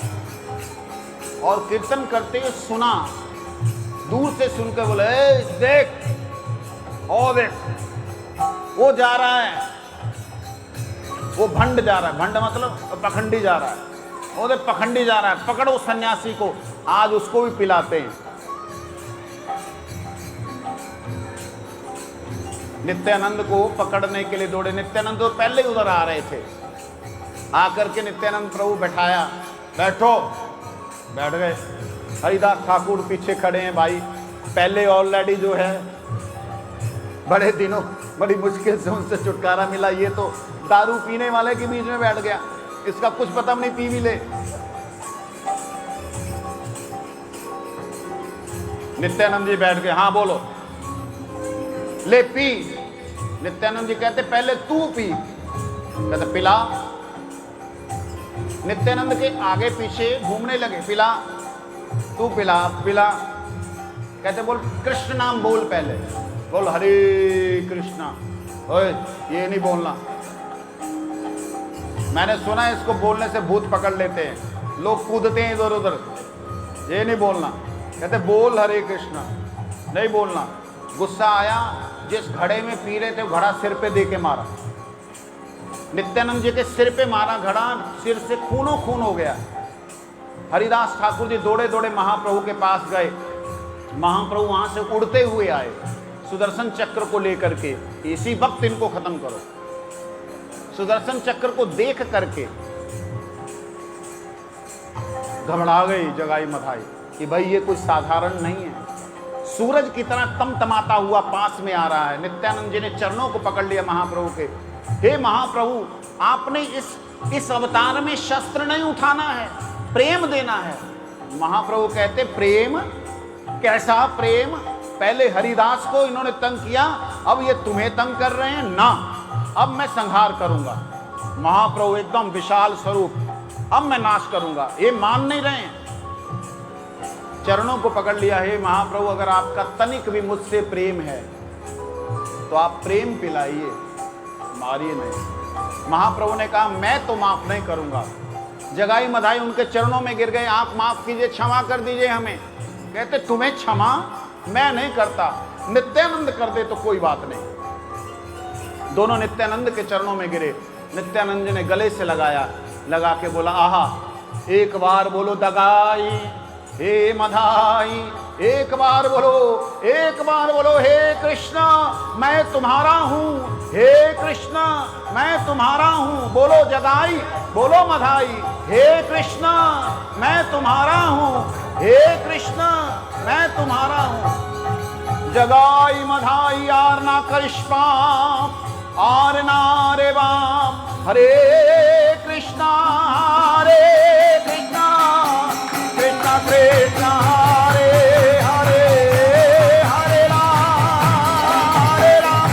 Speaker 1: और कीर्तन करते हुए सुना, दूर से सुनकर बोले, देख ओ देख, वो जा रहा है, वो भंड जा रहा है, भंड मतलब पखंडी जा रहा है, वो देख पखंडी जा रहा है, पकड़ो सन्यासी को, आज उसको भी पिलाते हैं। नित्यानंद को पकड़ने के लिए दौड़े। नित्यानंद तो पहले ही उधर आ रहे थे। आकर के नित्यानंद प्रभु बैठाया, बैठो, बैठ गए। हरिदास ठाकुर पीछे खड़े हैं। भाई पहले ऑलरेडी जो है बड़े दिनों बड़ी मुश्किल से उनसे छुटकारा मिला, ये तो दारू पीने वाले के बीच में बैठ गया, इसका कुछ पता नहीं, पी भी ले। नित्यानंद जी बैठ गए, हाँ बोलो, ले पी। नित्यानंद जी कहते पहले तू पी, कहते पिला। नित्यानंद के आगे पीछे घूमने लगे, पिला, तू पिला, पिला। कहते बोल कृष्ण नाम बोल, पहले बोल हरे कृष्णा। ओए ये नहीं बोलना, मैंने सुना है इसको बोलने से भूत पकड़ लेते हैं, लोग कूदते हैं इधर उधर, ये नहीं बोलना। कहते बोल हरे कृष्णा, नहीं बोलना। गुस्सा आया, जिस घड़े में पी रहे थे वो घड़ा सिर पे दे के मारा। नित्यानंद जी के सिर पे मारा घड़ा, सिर से खूनो खून हो गया। हरिदास ठाकुर जी दौड़े दौड़े महाप्रभु के पास गए। महाप्रभु वहां से उड़ते हुए आए सुदर्शन चक्र को लेकर के, इसी वक्त इनको खत्म करो। सुदर्शन चक्र को देख करके घबरा गई जगाई मधाई कि भाई ये कुछ साधारण नहीं है। सूरज की तरह तमतमाता हुआ पास में आ रहा है। नित्यानंद जी ने चरणों को पकड़ लिया महाप्रभु के, हे महाप्रभु, आपने इस अवतार में शस्त्र नहीं उठाना है, प्रेम देना है। महाप्रभु कहते प्रेम? कैसा प्रेम? पहले हरिदास को इन्होंने तंग किया, अब ये तुम्हें तंग कर रहे हैं ना, अब मैं संहार करूंगा। महाप्रभु एकदम विशाल स्वरूप, अब मैं नाश करूंगा, ये मान नहीं रहे हैं। चरणों को पकड़ लिया, हे महाप्रभु, अगर आपका तनिक भी मुझसे प्रेम है तो आप प्रेम पिलाइए, मारिए नहीं। महाप्रभु ने कहा मैं तो माफ नहीं करूंगा। जगाई मधाई उनके चरणों में गिर गए, आप माफ कीजिए, क्षमा कर दीजिए हमें। कहते तुम्हें क्षमा मैं नहीं करता, नित्यानंद कर दे तो कोई बात नहीं। दोनों नित्यानंद के चरणों में गिरे। नित्यानंद ने गले से लगाया, लगा के बोला, आहा, एक बार बोलो दगाई हे मधाई, एक बार बोलो, एक बार बोलो, हे कृष्णा मैं तुम्हारा हूँ, हे कृष्णा मैं तुम्हारा हूँ। बोलो जगाई, बोलो मधाई, हे कृष्णा मैं तुम्हारा हूँ, हे कृष्णा मैं तुम्हारा हूँ। जगाई मधाई आर ना करिष्पाम, आर ना रे वाम, हरे कृष्णा हरे कृष्णा, कृष्णा कृष्णा हरे हरे, हरे राम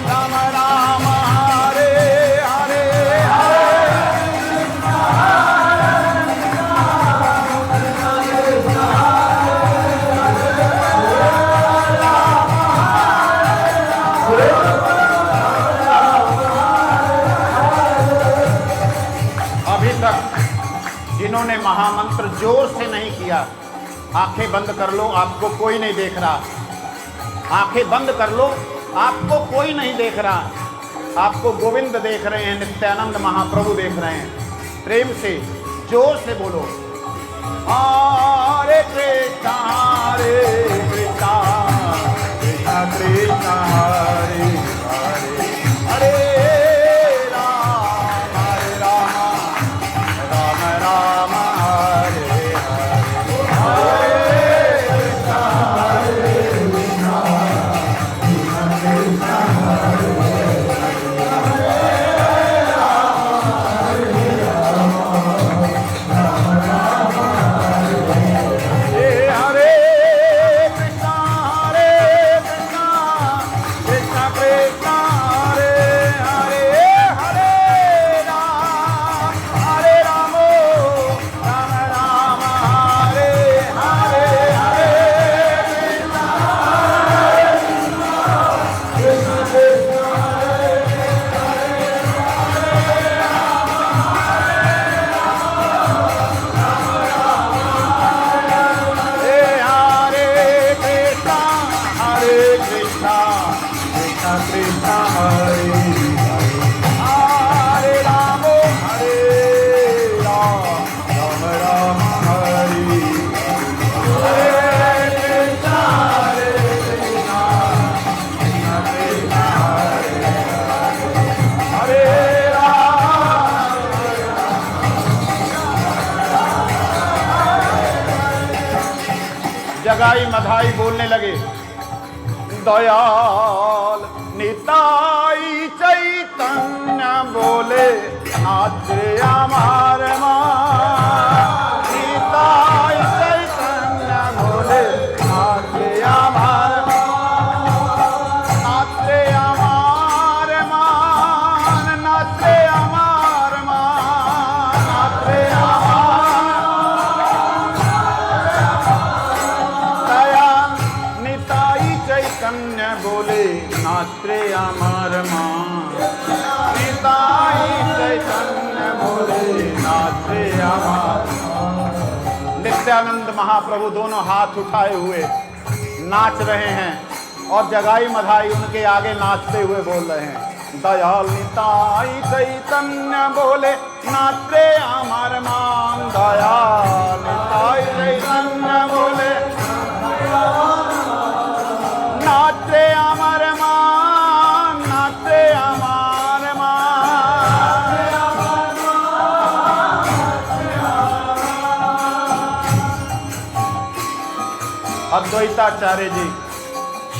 Speaker 1: राम राम हरे हरे, हरे जोर से नहीं किया। आंखें बंद कर लो, आपको कोई नहीं देख रहा। आंखें बंद कर लो, आपको कोई नहीं देख रहा। आपको गोविंद देख रहे हैं, नित्यानंद महाप्रभु देख रहे हैं। प्रेम से जोर से बोलो, हरे कृष्णा हरे कृष्णा कृष्णा कृष्णा हरे हरे, हरे राम राम राम हरे हरे, हरे कृष्णा हरे कृष्णा कृष्णा जगाई मधाई बोलने लगे, दयाल निताई चैतन्य बोले नाचे हमार माँ। निताई चैतन्य बोले नाचे हमार माँ, नाचे हमार मान, नाचे हमार मान, नाचे हमार चैतन्य बोले नात्रे अमर मां। निताई चैतन्य बोले नात्रे अमर। नित्यानंद महाप्रभु दोनों हाथ उठाए हुए नाच रहे हैं और जगाई मधाई उनके आगे नाचते हुए बोल रहे हैं, दयाल निताई चैतन्य बोले नात्रे अमर मां। दयाल निताई चैतन्य बोले नाचे अमर मान, नाचे अमर मान। अद्वैताचार्य जी,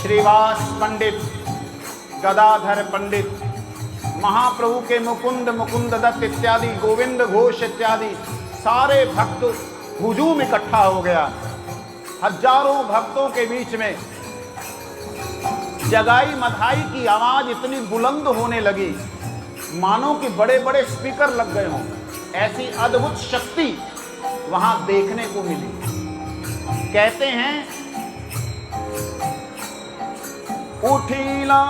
Speaker 1: श्रीवास पंडित, गदाधर पंडित, महाप्रभु के मुकुंद मुकुंद दत्त इत्यादि, गोविंद घोष इत्यादि सारे भक्त हुजूम इकट्ठा हो गया। हजारों भक्तों के बीच में जगाई मधाई की आवाज इतनी बुलंद होने लगी मानो कि बड़े बड़े स्पीकर लग गए हों। ऐसी अद्भुत शक्ति वहां देखने को मिली। कहते हैं, उठीला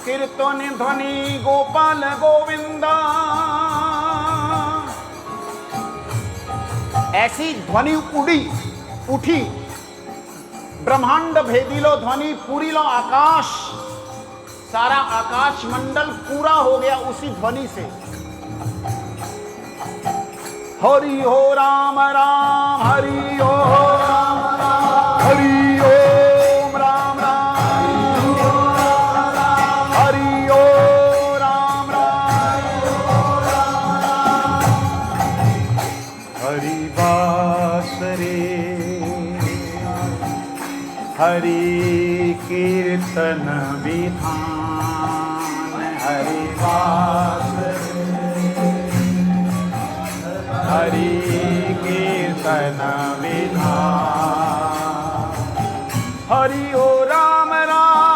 Speaker 1: कीर्तन ध्वनि गोपाल गोविंदा। ऐसी ध्वनि उठी, ब्रह्मांड भेदीलो ध्वनि पूरी लो आकाश, सारा आकाश मंडल पूरा हो गया उसी ध्वनि से। हरि हो राम राम, हरि हो राम राम, हरि ओम राम राम, हरि ओ राम राम, हरि बासरे हरि कीर्तन विधान। हरि बासरे हरि कीर्तन विधान। हरि ओ राम राम,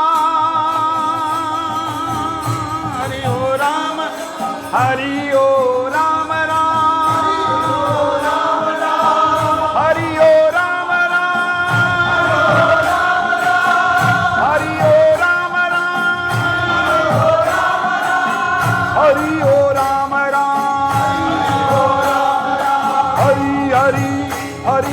Speaker 1: हरि ओ राम, हरि ओ राम राम, हरि ओ राम राम, हरि ओ राम राम, हरि ओ राम राम, हरि हरि हरि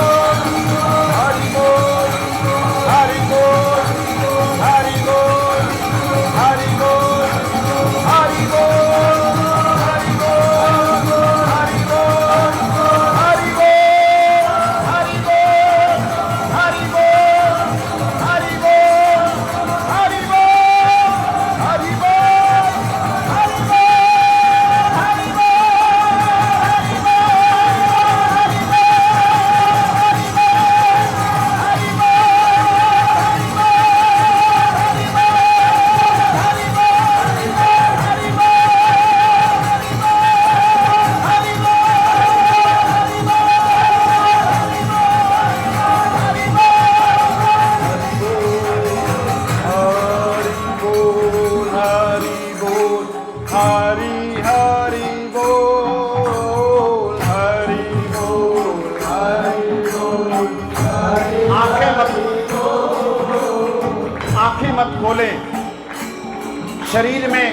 Speaker 1: शरीर में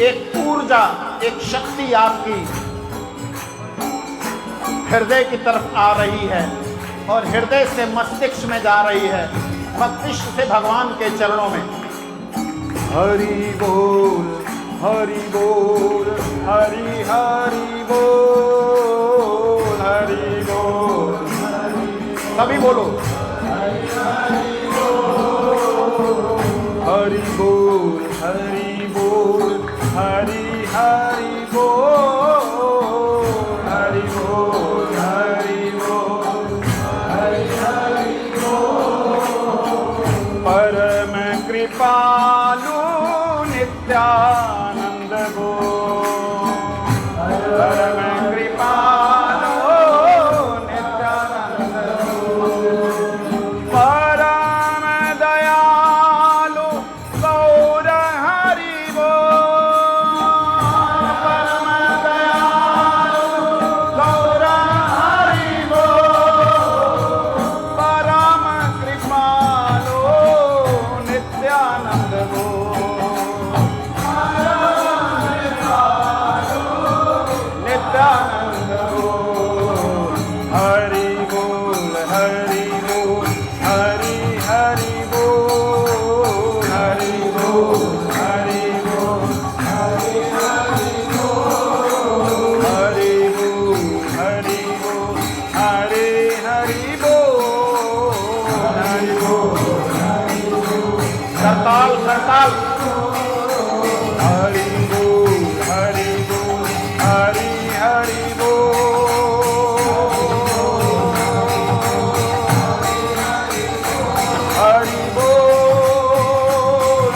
Speaker 1: एक ऊर्जा, एक शक्ति आपकी हृदय की तरफ आ रही है और हृदय से मस्तिष्क में जा रही है, मस्तिष्क से भगवान के चरणों में। हरि बोल, हरि बोल, हरि हरि बोल, हरि बोल, सभी बोलो हरि बोल, हरि बोल, हरि हरि बोल, हरि बोल, हरि बोल, हरि हरि बोल। परम कृपालु नित्यानंद बोल, परम कृपालु नित्यानंद बोल, परम दयालु गौर हरि बोल, परम दयालु गौर हरि बोल, परम कृपालु नित्यानंद बोल, नित्यानंद बोल। हरि बोल, हरि बोल, हरि हरि बोल, हरि बोल, हरि बोल, हरि हरि बोल, हरि बोल, हरि बोल, हरि हरि बोल, हरि बोल, हरि बोल। करताल करताल। हरि बोल, हरि बोल, हरि हरि बोल, हरि बोल,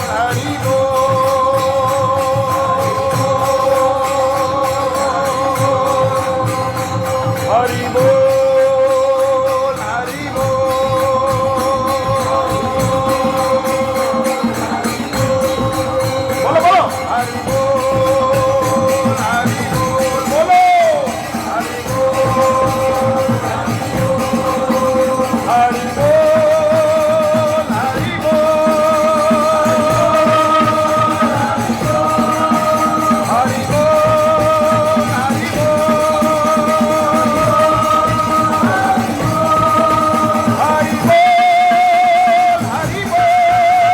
Speaker 1: हरि बोल, हरि बोल, हरि बोल। बोलो बोलो हरि बोल, हरि बोल, बोलो हरि बोल, हरि बोल, हरि बोल, हरि बोल, हरि बोल, हरि बोल, हरि बोल। हरि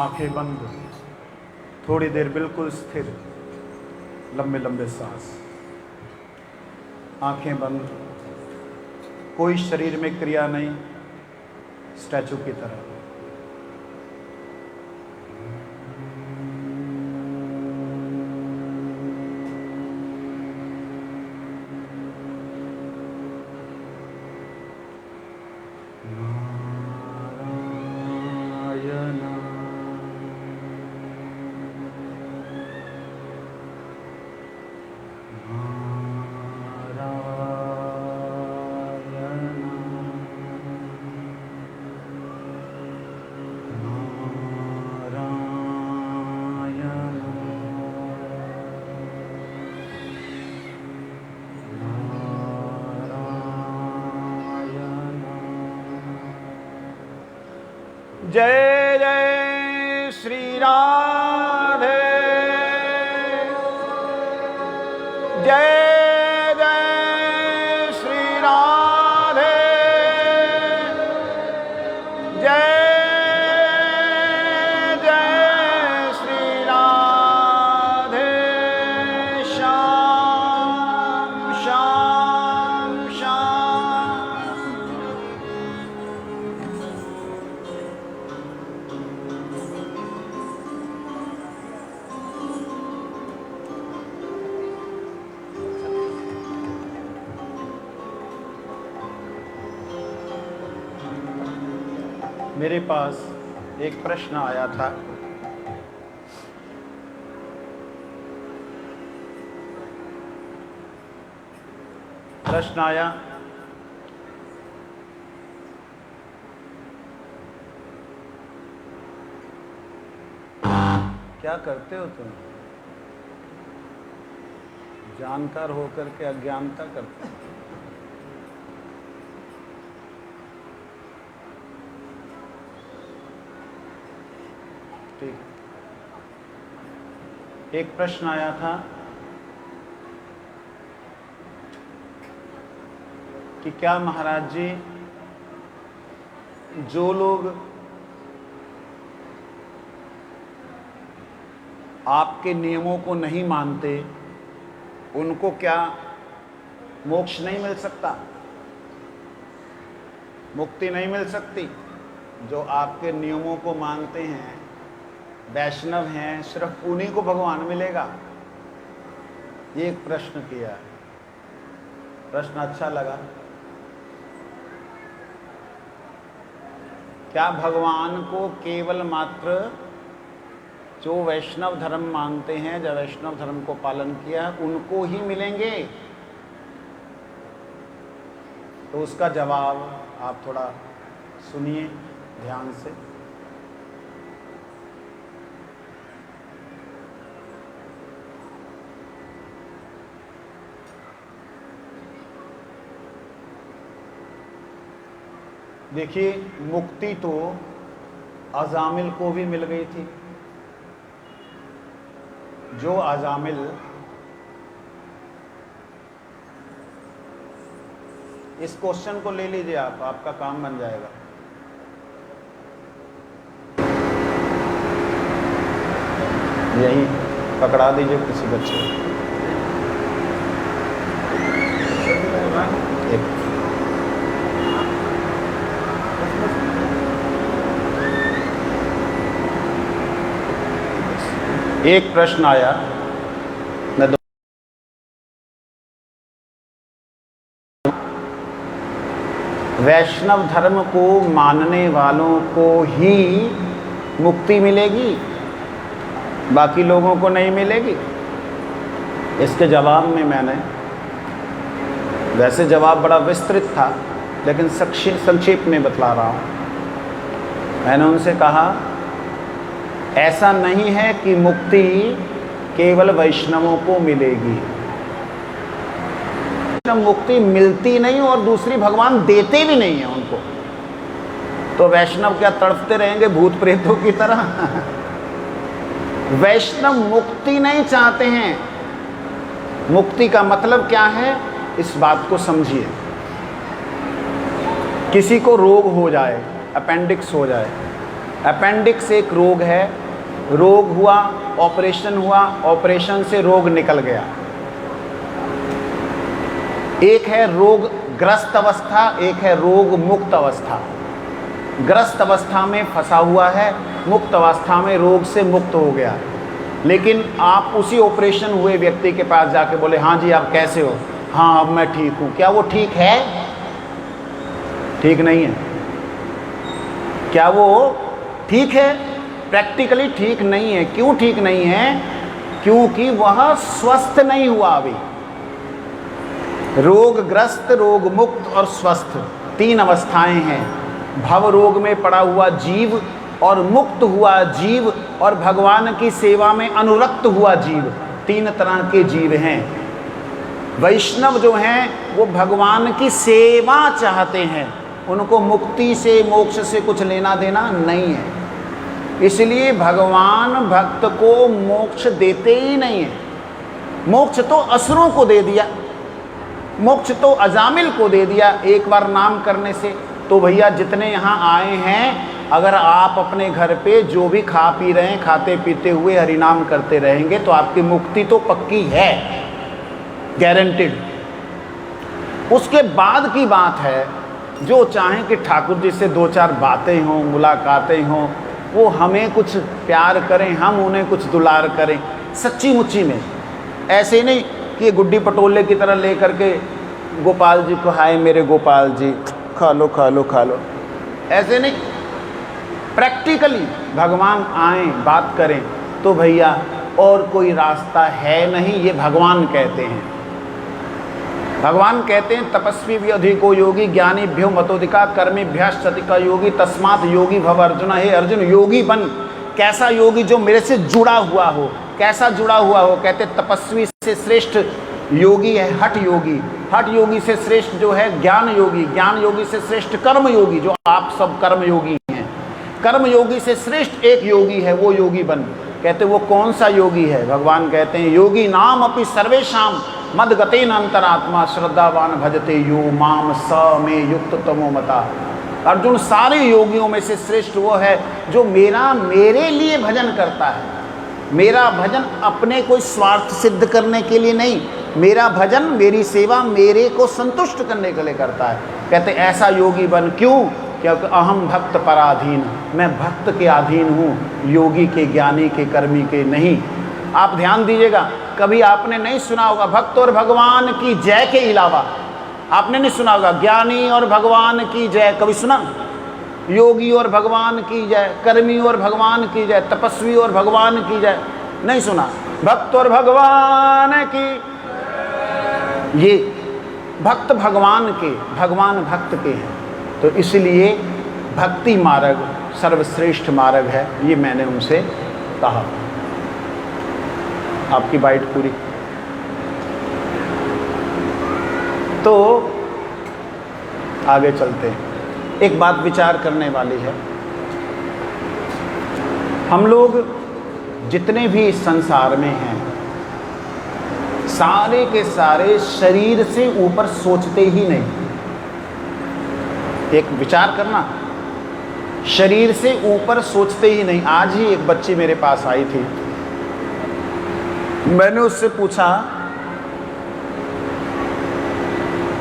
Speaker 1: आंखें बंद, थोड़ी देर बिल्कुल स्थिर, लंबे लंबे सांस, आंखें बंद, कोई शरीर में क्रिया नहीं, स्टैचू की तरह। नारायण जय जय श्री राधे, जय जय श्री राधे, जय जय श्री राधे। श्याम श्याम श्याम। मेरे पास एक प्रश्न आया था। प्रश्न आया, क्या करते हो तुम? जानकार होकर के अज्ञानता करते हो। एक प्रश्न आया था कि क्या महाराज जी, जो लोग आपके नियमों को नहीं मानते उनको क्या मोक्ष नहीं मिल सकता, मुक्ति नहीं मिल सकती? जो आपके नियमों को मानते हैं, वैष्णव हैं, सिर्फ उन्हीं को भगवान मिलेगा? ये एक प्रश्न किया है। प्रश्न अच्छा लगा। क्या भगवान को केवल मात्र जो वैष्णव धर्म मानते हैं, जो वैष्णव धर्म को पालन किया है, उनको ही मिलेंगे? तो उसका जवाब आप थोड़ा सुनिए ध्यान से। देखिए, मुक्ति तो अजामिल को भी मिल गई थी। जो अजामिल इस क्वेश्चन को ले लीजिए आप, आपका काम बन जाएगा। यही पकड़ा दीजिए किसी बच्चे को। एक प्रश्न आया, मैं वैष्णव धर्म को मानने वालों को ही मुक्ति मिलेगी, बाकी लोगों को नहीं मिलेगी? इसके जवाब में मैंने, वैसे जवाब बड़ा विस्तृत था लेकिन संक्षेप में बतला रहा हूँ। मैंने उनसे कहा, ऐसा नहीं है कि मुक्ति केवल वैष्णवों को मिलेगी। मुक्ति मिलती नहीं और दूसरी भगवान देते भी नहीं है उनको। तो वैष्णव क्या तड़पते रहेंगे भूत प्रेतों की तरह? वैष्णव मुक्ति नहीं चाहते हैं। मुक्ति का मतलब क्या है, इस बात को समझिए। किसी को रोग हो जाए, अपेंडिक्स हो जाए। अपेंडिक्स एक रोग है, रोग हुआ, ऑपरेशन हुआ, ऑपरेशन से रोग निकल गया। एक है रोग ग्रस्त अवस्था, एक है रोग मुक्त अवस्था। ग्रस्त अवस्था में फंसा हुआ है, मुक्त अवस्था में रोग से मुक्त हो गया। लेकिन आप उसी ऑपरेशन हुए व्यक्ति के पास जाके बोले, हाँ जी आप कैसे हो? हाँ अब मैं ठीक हूँ। क्या वो ठीक है? ठीक नहीं है। क्या वो ठीक है? प्रैक्टिकली ठीक नहीं है। क्यों ठीक नहीं है? क्योंकि वह स्वस्थ नहीं हुआ अभी। रोगग्रस्त, रोग मुक्त और स्वस्थ तीन अवस्थाएं हैं। भव रोग में पड़ा हुआ जीव और मुक्त हुआ जीव और भगवान की सेवा में अनुरक्त हुआ जीव, तीन तरह के जीव हैं। वैष्णव जो हैं वो भगवान की सेवा चाहते हैं,
Speaker 2: उनको मुक्ति से, मोक्ष से कुछ लेना देना नहीं है। इसलिए भगवान भक्त को मोक्ष देते ही नहीं है। मोक्ष तो असुरों को दे दिया, मोक्ष तो अजामिल को दे दिया एक बार नाम करने से। तो भैया जितने यहाँ आए हैं, अगर आप अपने घर पे जो भी खा पी रहे हैं, खाते पीते हुए हरिनाम करते रहेंगे तो आपकी मुक्ति तो पक्की है, गारंटेड। उसके बाद की बात है, जो चाहें कि ठाकुर जी से दो चार बातें हों, मुलाकातें हों, वो हमें कुछ प्यार करें, हम उन्हें कुछ दुलार करें, सच्ची मुच्ची में। ऐसे नहीं कि गुड्डी पटोले की तरह ले करके गोपाल जी को, हाय मेरे गोपाल जी, खा लो खा लो खा लो, ऐसे नहीं। प्रैक्टिकली भगवान आए, बात करें, तो भैया और कोई रास्ता है नहीं, ये भगवान कहते हैं। भगवान कहते हैं तपस्वी भी अधिको योगी, ज्ञानीभ्यो मतोधिका, कर्मीभ्यश्चति का योगी, तस्मात् योगी भव अर्जुन। हे अर्जुन, योगी बन। कैसा योगी? जो मेरे से जुड़ा हुआ हो। कैसा जुड़ा हुआ हो? कहते तपस्वी से श्रेष्ठ योगी है हठ योगी, हठ योगी से श्रेष्ठ जो है ज्ञान योगी, ज्ञान योगी से श्रेष्ठ कर्म योगी, जो आप सब कर्म योगी हैं। कर्म योगी से श्रेष्ठ एक योगी है, वो योगी बन। कहते वो कौन सा योगी है? भगवान कहते हैं योगी नाम अपि सर्वेषां मद्गतेन अंतरात्मा श्रद्धावान भजते यो माम स में युक्त तमो मता। अर्जुन, सारे योगियों में से श्रेष्ठ वो है जो मेरे लिए भजन करता है। मेरा भजन अपने कोई स्वार्थ सिद्ध करने के लिए नहीं, मेरा भजन, मेरी सेवा मेरे को संतुष्ट करने के लिए करता है। कहते ऐसा योगी बन। क्यों? क्योंकि अहम भक्त पराधीन, मैं भक्त के अधीन हूँ, योगी के, ज्ञानी के, कर्मी के नहीं। आप ध्यान दीजिएगा, कभी आपने नहीं सुना होगा भक्त और भगवान की जय के अलावा, आपने नहीं सुना होगा ज्ञानी और भगवान की जय, कभी सुना? योगी और भगवान की जय, कर्मी और भगवान की जय, तपस्वी और भगवान की जय, नहीं सुना। भक्त और भगवान की, ये भक्त भगवान के, भगवान भक्त के हैं। तो इसलिए भक्ति मार्ग सर्वश्रेष्ठ मार्ग है, ये मैंने उनसे कहा। आपकी बाइट पूरी। तो आगे चलते हैं। एक बात विचार करने वाली है। हम लोग जितने भी इस संसार में हैं, सारे के सारे शरीर से ऊपर सोचते ही नहीं। एक विचार करना, शरीर से ऊपर सोचते ही नहीं। आज ही एक बच्ची मेरे पास आई थी, मैंने उससे पूछा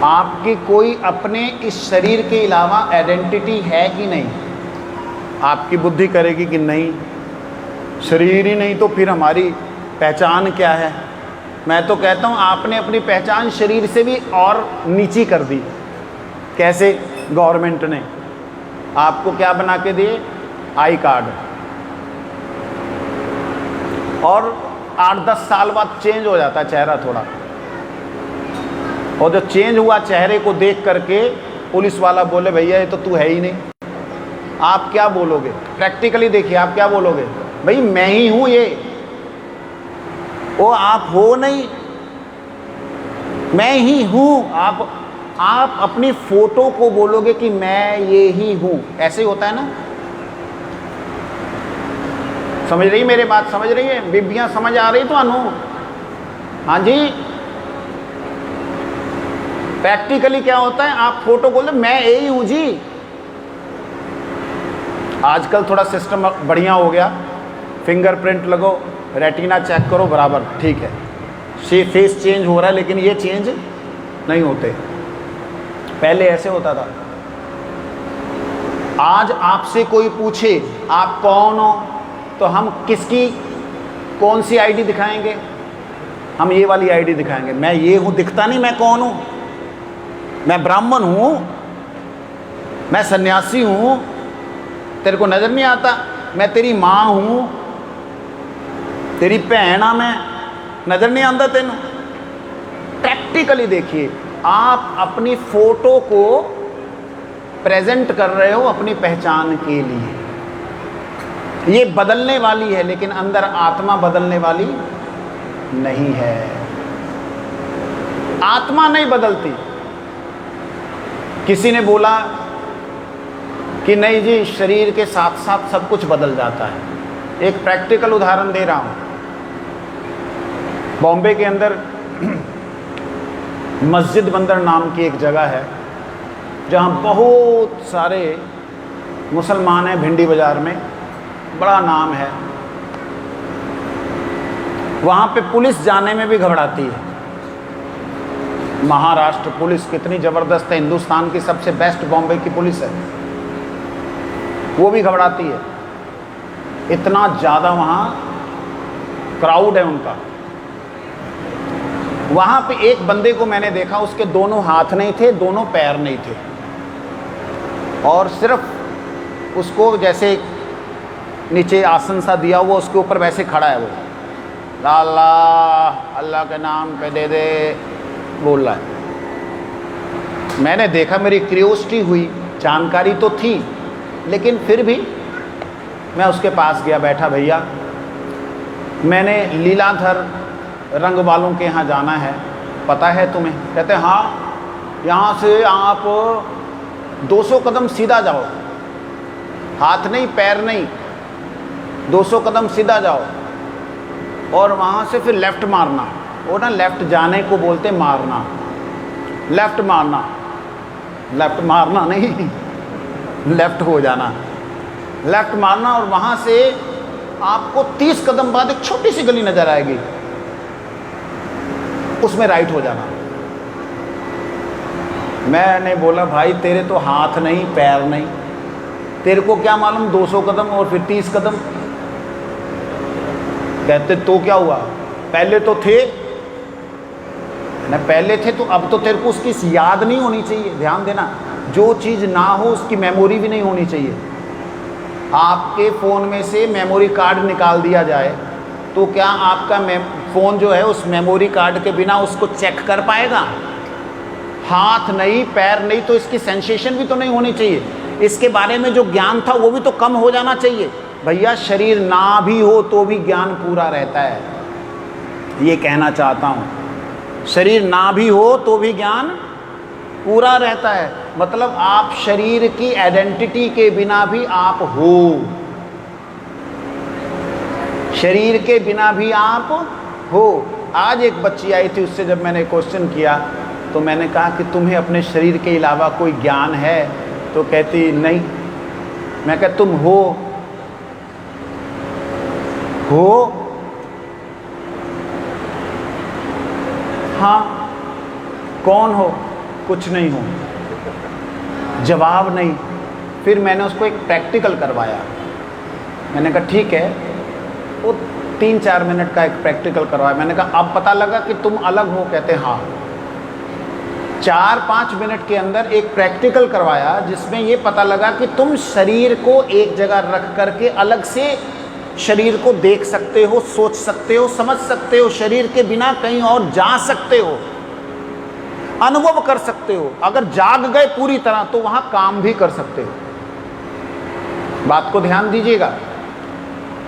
Speaker 2: आपकी कोई अपने इस शरीर के अलावा आइडेंटिटी है कि नहीं? आपकी बुद्धि करेगी कि नहीं, शरीर ही नहीं तो फिर हमारी पहचान क्या है? मैं तो कहता हूँ आपने अपनी पहचान शरीर से भी और नीची कर दी। कैसे? गवर्नमेंट ने आपको क्या बना के दिए? आई कार्ड, और 8-10 साल बाद चेंज हो जाता है चेहरा थोड़ा, और जो चेंज हुआ चेहरे को देख करके पुलिस वाला बोले भैया ये तो तू है ही नहीं। आप क्या बोलोगे? प्रैक्टिकली देखिए, आप क्या बोलोगे? भाई मैं ही हूं ये, वो आप हो नहीं, मैं ही हूं। आप अपनी फोटो को बोलोगे कि मैं ये ही हूं, ऐसे ही होता है ना? समझ रही मेरी बात? समझ रही है बीबियां? समझ आ रही तो अनु? हाँ जी। प्रैक्टिकली क्या होता है? आप फोटो बोल मैं यही हूं जी। आजकल थोड़ा सिस्टम बढ़िया हो गया, फिंगरप्रिंट लगो, रेटिना चेक करो, बराबर ठीक है, फेस चेंज हो रहा है, लेकिन ये चेंज नहीं होते। पहले ऐसे होता था। आज आपसे कोई पूछे आप कौन हो, तो हम किसकी, कौन सी आईडी दिखाएंगे? हम ये वाली आईडी दिखाएंगे। मैं ये हूं, दिखता नहीं मैं कौन हूं? मैं ब्राह्मण हूं, मैं सन्यासी हूं, तेरे को नजर नहीं आता? मैं तेरी माँ हूं, तेरी भैन आ, मैं नजर नहीं आता तेनों? प्रैक्टिकली देखिए, आप अपनी फोटो को प्रेजेंट कर रहे हो अपनी पहचान के लिए। ये बदलने वाली है, लेकिन अंदर आत्मा बदलने वाली नहीं है। आत्मा नहीं बदलती। किसी ने बोला कि नहीं जी शरीर के साथ साथ सब कुछ बदल जाता है। एक प्रैक्टिकल उदाहरण दे रहा हूँ। बॉम्बे के अंदर मस्जिद बंदर नाम की एक जगह है जहाँ बहुत सारे मुसलमान हैं। भिंडी बाज़ार में बड़ा नाम है। वहाँ पे पुलिस जाने में भी घबराती है। महाराष्ट्र पुलिस कितनी ज़बरदस्त है, हिंदुस्तान की सबसे बेस्ट बॉम्बे की पुलिस है, वो भी घबराती है। इतना ज़्यादा वहाँ क्राउड है उनका। वहाँ पे एक बंदे को मैंने देखा, उसके दोनों हाथ नहीं थे, दोनों पैर नहीं थे, और सिर्फ उसको जैसे नीचे आसन सा दिया हुआ, उसके ऊपर वैसे खड़ा है वो, अल्लाह अल्लाह के नाम पे दे दे बोल रहा है। मैंने देखा, मेरी क्यूरियोसिटी हुई, जानकारी तो थी लेकिन फिर भी मैं उसके पास गया, बैठा, भैया मैंने लीलाधर रंग वालों के यहाँ जाना है, पता है तुम्हें? कहते हाँ, यहाँ से आप 200 कदम सीधा जाओ, हाथ नहीं पैर नहीं, 200 कदम सीधा जाओ और वहाँ से फिर लेफ़्ट मारना। वो ना लेफ़्ट जाने को बोलते मारना, लेफ़्ट मारना, लेफ़्ट मारना नहीं, लेफ़्ट हो जाना, लेफ़्ट मारना। और वहाँ से आपको 30 कदम बाद एक छोटी सी गली नज़र आएगी, उसमें राइट हो जाना। मैंने बोला भाई तेरे तो हाथ नहीं पैर नहीं, तेरे को क्या मालूम 200 कदम और फिर 30 कदम? कहते तो क्या हुआ, पहले तो थे ना, पहले थे तो अब तो तेरे को उसकी याद नहीं होनी चाहिए। ध्यान देना, जो चीज़ ना हो उसकी मेमोरी भी नहीं होनी चाहिए। आपके फ़ोन में से मेमोरी कार्ड निकाल दिया जाए तो क्या आपका फ़ोन जो है उस मेमोरी कार्ड के बिना उसको चेक कर पाएगा? हाथ नहीं पैर नहीं तो इसकी सेंसेशन भी तो नहीं होनी चाहिए, इसके बारे में जो ज्ञान था वो भी तो कम हो जाना चाहिए। भैया शरीर ना भी हो तो भी ज्ञान पूरा रहता है, ये कहना चाहता हूँ। शरीर ना भी हो तो भी ज्ञान पूरा रहता है, मतलब आप शरीर की आइडेंटिटी के बिना भी आप हो, शरीर के बिना भी आप हो। आज एक बच्ची आई थी, उससे जब मैंने क्वेश्चन किया तो मैंने कहा कि तुम्हें अपने शरीर के अलावा कोई ज्ञान है? तो कहती नहीं। मैं कहा तुम हो हाँ, कौन हो? कुछ नहीं हो। जवाब नहीं। फिर मैंने उसको एक प्रैक्टिकल करवाया। मैंने कहा ठीक है, वो 3-4 मिनट का एक प्रैक्टिकल करवाया। मैंने कहा अब पता लगा कि तुम अलग हो? कहते हाँ। 4-5 मिनट के अंदर एक प्रैक्टिकल करवाया जिसमें ये पता लगा कि तुम शरीर को एक जगह रख करके अलग से शरीर को देख सकते हो, सोच सकते हो, समझ सकते हो, शरीर के बिना कहीं और जा सकते हो, अनुभव कर सकते हो। अगर जाग गए पूरी तरह तो वहां काम भी कर सकते हो। बात को ध्यान दीजिएगा,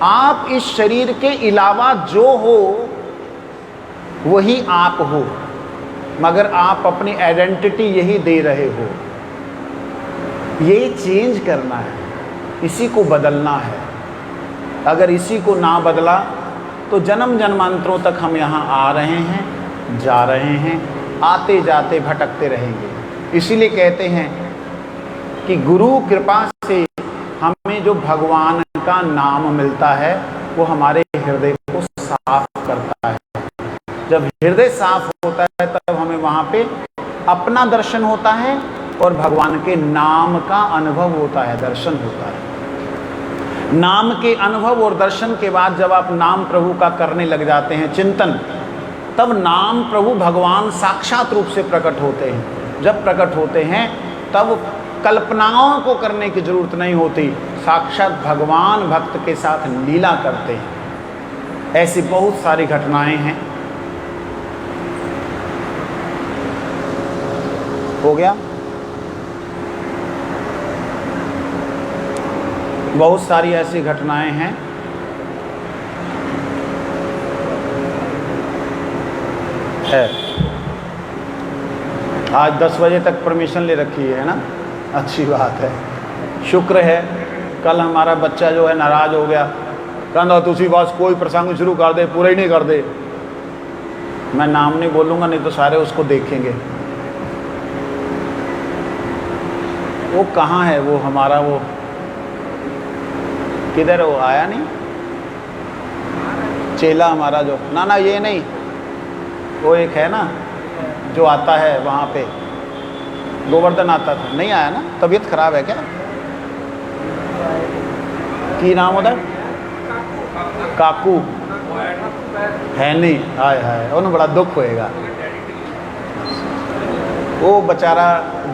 Speaker 2: आप इस शरीर के अलावा जो हो वही आप हो, मगर आप अपनी आइडेंटिटी यही दे रहे हो। ये चेंज करना है, इसी को बदलना है। अगर इसी को ना बदला तो जन्म जन्मांतरों तक हम यहाँ आ रहे हैं, जा रहे हैं, आते जाते भटकते रहेंगे। इसीलिए कहते हैं कि गुरु कृपा से हमें जो भगवान का नाम मिलता है वो हमारे हृदय को साफ करता है। जब हृदय साफ होता है तब हमें वहाँ पे अपना दर्शन होता है और भगवान के नाम का अनुभव होता है, दर्शन होता है। नाम के अनुभव और दर्शन के बाद जब आप नाम प्रभु का करने लग जाते हैं चिंतन, तब नाम प्रभु भगवान साक्षात रूप से प्रकट होते हैं। जब प्रकट होते हैं तब कल्पनाओं को करने की जरूरत नहीं होती, साक्षात भगवान भक्त के साथ लीला करते हैं। ऐसी बहुत सारी घटनाएं हैं। हो गया? बहुत सारी ऐसी घटनाएं हैं। आज 10 बजे तक परमिशन ले रखी है ना, अच्छी बात है। शुक्र है कल हमारा बच्चा जो है नाराज हो गया, कहना तुसी बस कोई प्रसंग शुरू कर दे, पूरा ही नहीं कर दे। मैं नाम नहीं बोलूँगा, नहीं तो सारे उसको देखेंगे। वो कहाँ है वो हमारा, वो किधर है, वो आया नहीं चेला हमारा जो, ना ये नहीं, वो एक है ना जो आता है वहाँ पे, गोवर्धन आता था, नहीं आया ना, तबीयत खराब है क्या, की नाम होता है, काकू है नहीं, हाय हाय उन्हें बड़ा दुख होएगा। वो बेचारा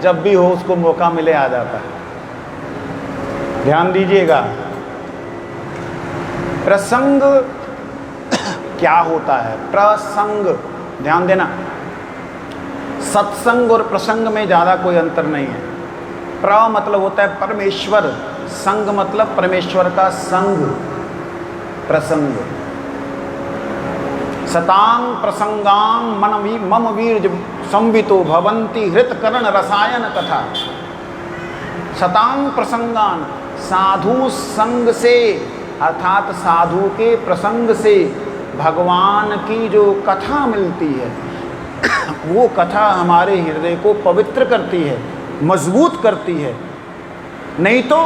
Speaker 2: जब भी हो उसको मौका मिले आ जाता है। ध्यान दीजिएगा, प्रसंग क्या होता है, प्रसंग ध्यान देना, सत्संग और प्रसंग में ज़्यादा कोई अंतर नहीं है। प्र मतलब होता है परमेश्वर, संग मतलब परमेश्वर का संग, प्रसंग। सतांग प्रसंगांग मम वीर संवितो भवंती हृतकरण रसायन कथा। सतांग प्रसंगान, साधु संग से अर्थात साधु के प्रसंग से भगवान की जो कथा मिलती है, वो कथा हमारे हृदय को पवित्र करती है, मजबूत करती है। नहीं तो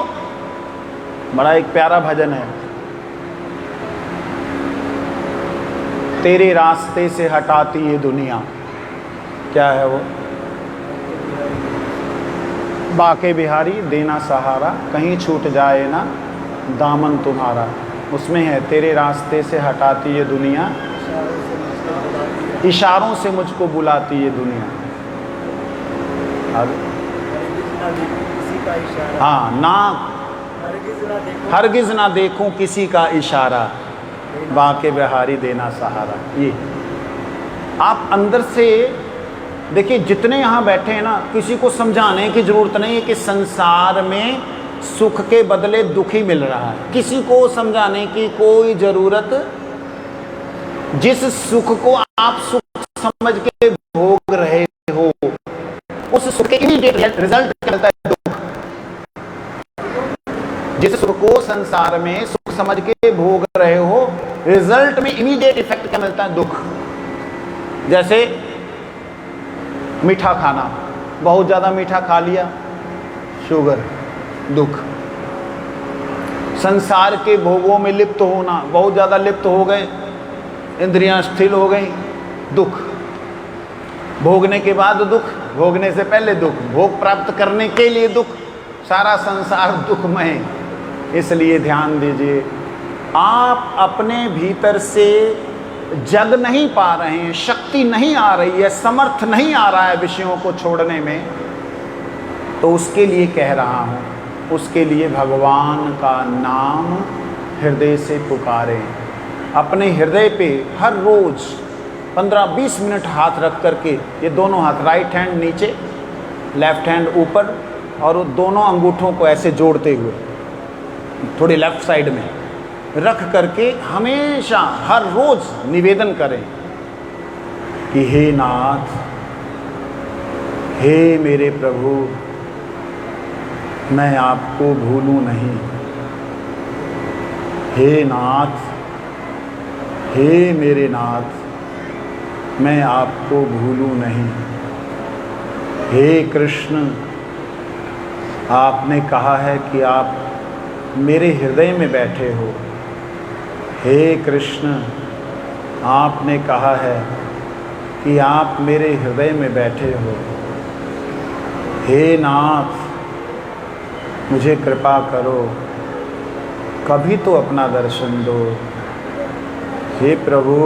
Speaker 2: बड़ा एक प्यारा भजन है, तेरे रास्ते से हटाती ये दुनिया, क्या है वो, बाके बिहारी देना सहारा, कहीं छूट जाए ना दामन तुम्हारा। उसमें है तेरे रास्ते से हटाती ये दुनिया, इशारों से मुझको बुलाती ये दुनिया। हाँ ना, हरगिज ना देखूं किसी का इशारा, बाके बिहारी देना सहारा। ये आप अंदर से देखिए, जितने यहाँ बैठे हैं ना, किसी को समझाने की ज़रूरत नहीं है कि संसार में सुख के बदले दुख ही मिल रहा है। किसी को समझाने की कोई ज़रूरत, जिस सुख को आप सुख समझ के भोग रहे हो, उस सुख के इमीडिएट रिजल्ट मिलता है दुख। जिस सुख को संसार में सुख समझ के भोग रहे हो, रिजल्ट में इमीडिएट इफेक्ट क्या मिलता है, दुख। जैसे मीठा खाना, बहुत ज़्यादा मीठा खा लिया, शुगर, दुख। संसार के भोगों में लिप्त होना, बहुत ज़्यादा लिप्त हो गए, इंद्रियां स्थिर हो गई, दुख। भोगने के बाद दुख, भोगने से पहले दुख, भोग प्राप्त करने के लिए दुख, सारा संसार दुखमय। इसलिए ध्यान दीजिए, आप अपने भीतर से जग नहीं पा रहे हैं, शक्ति नहीं आ रही है, समर्थ नहीं आ रहा है विषयों को छोड़ने में, तो उसके लिए कह रहा हूँ, उसके लिए भगवान का नाम हृदय से पुकारें। अपने हृदय पे हर रोज़ 15-20 मिनट हाथ रख करके, ये दोनों हाथ, राइट हैंड नीचे, लेफ्ट हैंड ऊपर, और वो दोनों अंगूठों को ऐसे जोड़ते हुए थोड़ी लेफ्ट साइड में रख करके हमेशा हर रोज़ निवेदन करें कि हे नाथ, हे मेरे प्रभु, मैं आपको भूलूं नहीं। हे नाथ, हे मेरे नाथ, मैं आपको भूलूं नहीं। हे कृष्ण, आपने कहा है कि आप मेरे हृदय में बैठे हो। हे कृष्ण, आपने कहा है कि आप मेरे हृदय में बैठे हो। हे नाथ, मुझे कृपा करो, कभी तो अपना दर्शन दो। हे प्रभु,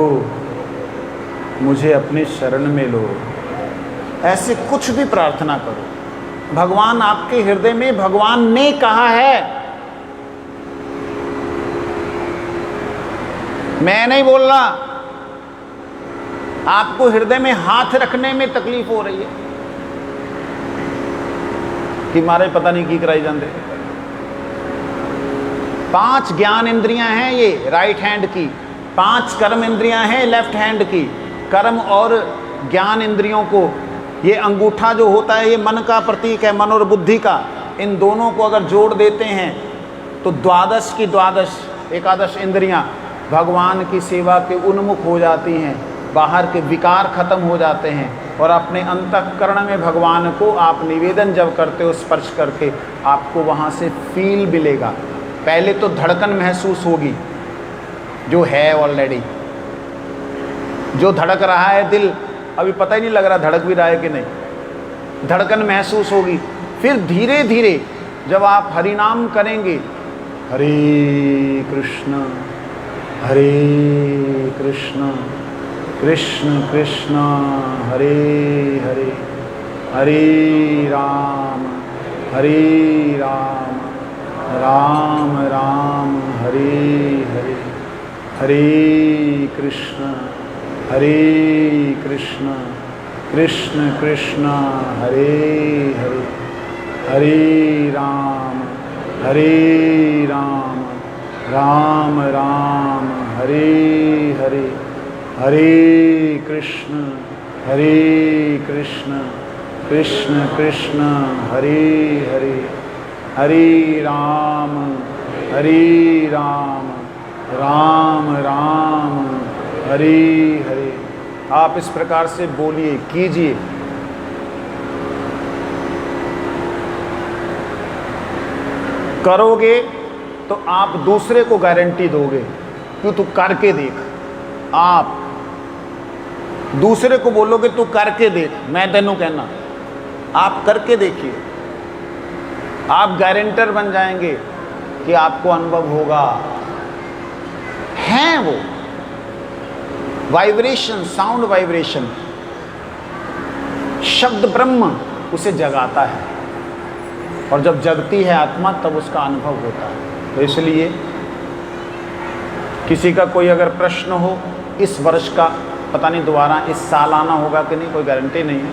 Speaker 2: मुझे अपनी शरण में लो। ऐसे कुछ भी प्रार्थना करो, भगवान आपके हृदय में, भगवान ने कहा है, मैं नहीं बोल रहा। आपको हृदय में हाथ रखने में तकलीफ हो रही है कि मारे पता नहीं की कराई जाते। 5 ज्ञान इंद्रियां हैं ये राइट हैंड की, 5 कर्म इंद्रियां हैं लेफ्ट हैंड की। कर्म और ज्ञान इंद्रियों को, ये अंगूठा जो होता है ये मन का प्रतीक है, मन और बुद्धि का। इन दोनों को अगर जोड़ देते हैं तो द्वादश की द्वादश एकादश इंद्रियां भगवान की सेवा के उन्मुख हो जाती हैं, बाहर के विकार खत्म हो जाते हैं और अपने अंतःकरण में भगवान को आप निवेदन जब करते हो स्पर्श करके, आपको वहाँ से फील मिलेगा। पहले तो धड़कन महसूस होगी जो है ऑलरेडी, जो धड़क रहा है दिल, अभी पता ही नहीं लग रहा धड़क भी रहा है कि नहीं, धड़कन महसूस होगी। फिर धीरे धीरे जब आप हरि नाम करेंगे, हरे कृष्ण कृष्ण कृष्ण हरे हरे, हरे राम राम राम हरे हरे, हरे कृष्ण कृष्ण कृष्ण हरे हरे, हरे राम राम राम हरे हरे, हरे कृष्ण कृष्ण कृष्ण हरे हरे, हरे राम राम राम हरे हरे। आप इस प्रकार से बोलिए, कीजिए। करोगे तो आप दूसरे को गारंटी दोगे, क्यों तू करके देख। आप दूसरे को बोलोगे तू करके देख, मैं तेनू कहना, आप करके देखिए, आप गारंटर बन जाएंगे कि आपको अनुभव होगा। हैं वो वाइब्रेशन, साउंड वाइब्रेशन, शब्द ब्रह्म उसे जगाता है और जब जगती है आत्मा तब उसका अनुभव होता है। तो इसलिए किसी का कोई अगर प्रश्न हो इस वर्ष का, पता नहीं दोबारा इस साल आना होगा कि नहीं, कोई गारंटी नहीं है।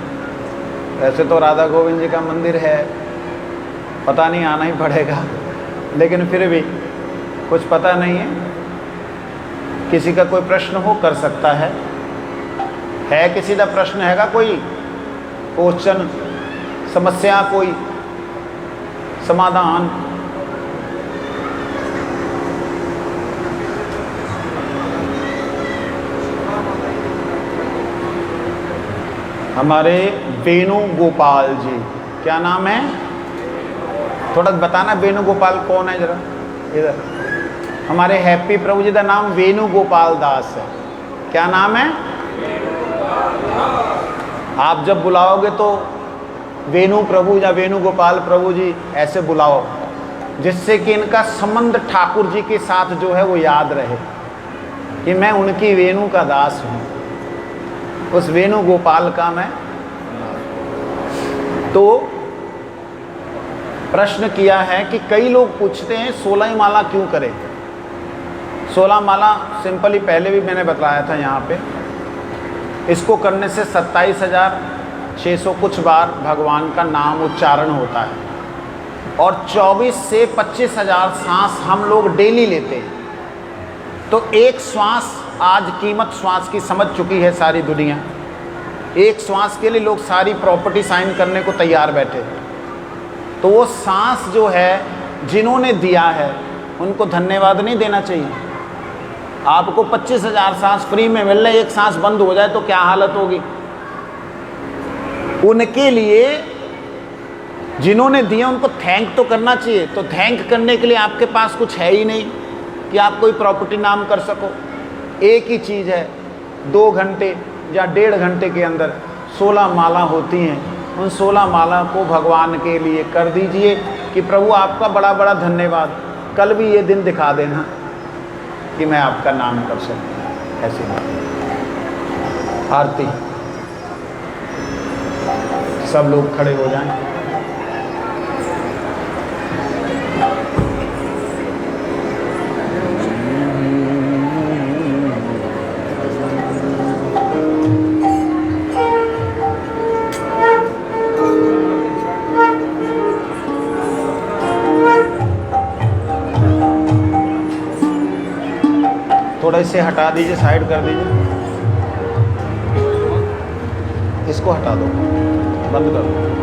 Speaker 2: वैसे तो राधा गोविंद जी का मंदिर है, पता नहीं आना ही पड़ेगा, लेकिन फिर भी कुछ पता नहीं है। किसी का कोई प्रश्न हो कर सकता है किसी का प्रश्न हैगा, कोई क्वेश्चन, समस्या, कोई समाधान। हमारे वेणुगोपाल जी, क्या नाम है, थोड़ा बताना वेणुगोपाल कौन है जरा इधर। हमारे हैप्पी प्रभु जी का नाम वेणुगोपाल दास है। क्या नाम है? आप जब बुलाओगे तो वेणु प्रभु या वेणुगोपाल प्रभु जी ऐसे बुलाओ, जिससे कि इनका संबंध ठाकुर जी के साथ जो है वो याद रहे कि मैं उनकी वेणु का दास हूँ, उस वेणुगोपाल का मैं। तो प्रश्न किया है कि कई लोग पूछते हैं 16 माला क्यों करें। 16 माला सिंपली पहले भी मैंने बताया था यहाँ पे, इसको करने से 27,600 कुछ बार भगवान का नाम उच्चारण होता है और 24 से 25,000 सांस हम लोग डेली लेते हैं। तो एक श्वास, आज कीमत श्वास की समझ चुकी है सारी दुनिया, एक श्वास के लिए लोग सारी प्रॉपर्टी साइन करने को तैयार बैठे। तो वो सांस जो है जिन्होंने दिया है उनको धन्यवाद नहीं देना चाहिए। आपको 25,000 सांस फ्री में मिल रहे, एक सांस बंद हो जाए तो क्या हालत होगी। उनके लिए जिन्होंने दिया उनको थैंक तो करना चाहिए। तो थैंक करने के लिए आपके पास कुछ है ही नहीं कि आप कोई प्रॉपर्टी नाम कर सको। एक ही चीज़ है, 2 घंटे या 1.5 घंटे के अंदर 16 माला होती हैं। उन 16 माला को भगवान के लिए कर दीजिए कि प्रभु आपका बड़ा बड़ा धन्यवाद, कल भी ये दिन दिखा देना कि मैं आपका नाम कर सकूँ। ऐसी बात। आरती, सब लोग खड़े हो जाएं। थोड़ा इसे हटा दीजिए, साइड कर दीजिए, इसको हटा दो, बंद कर दो।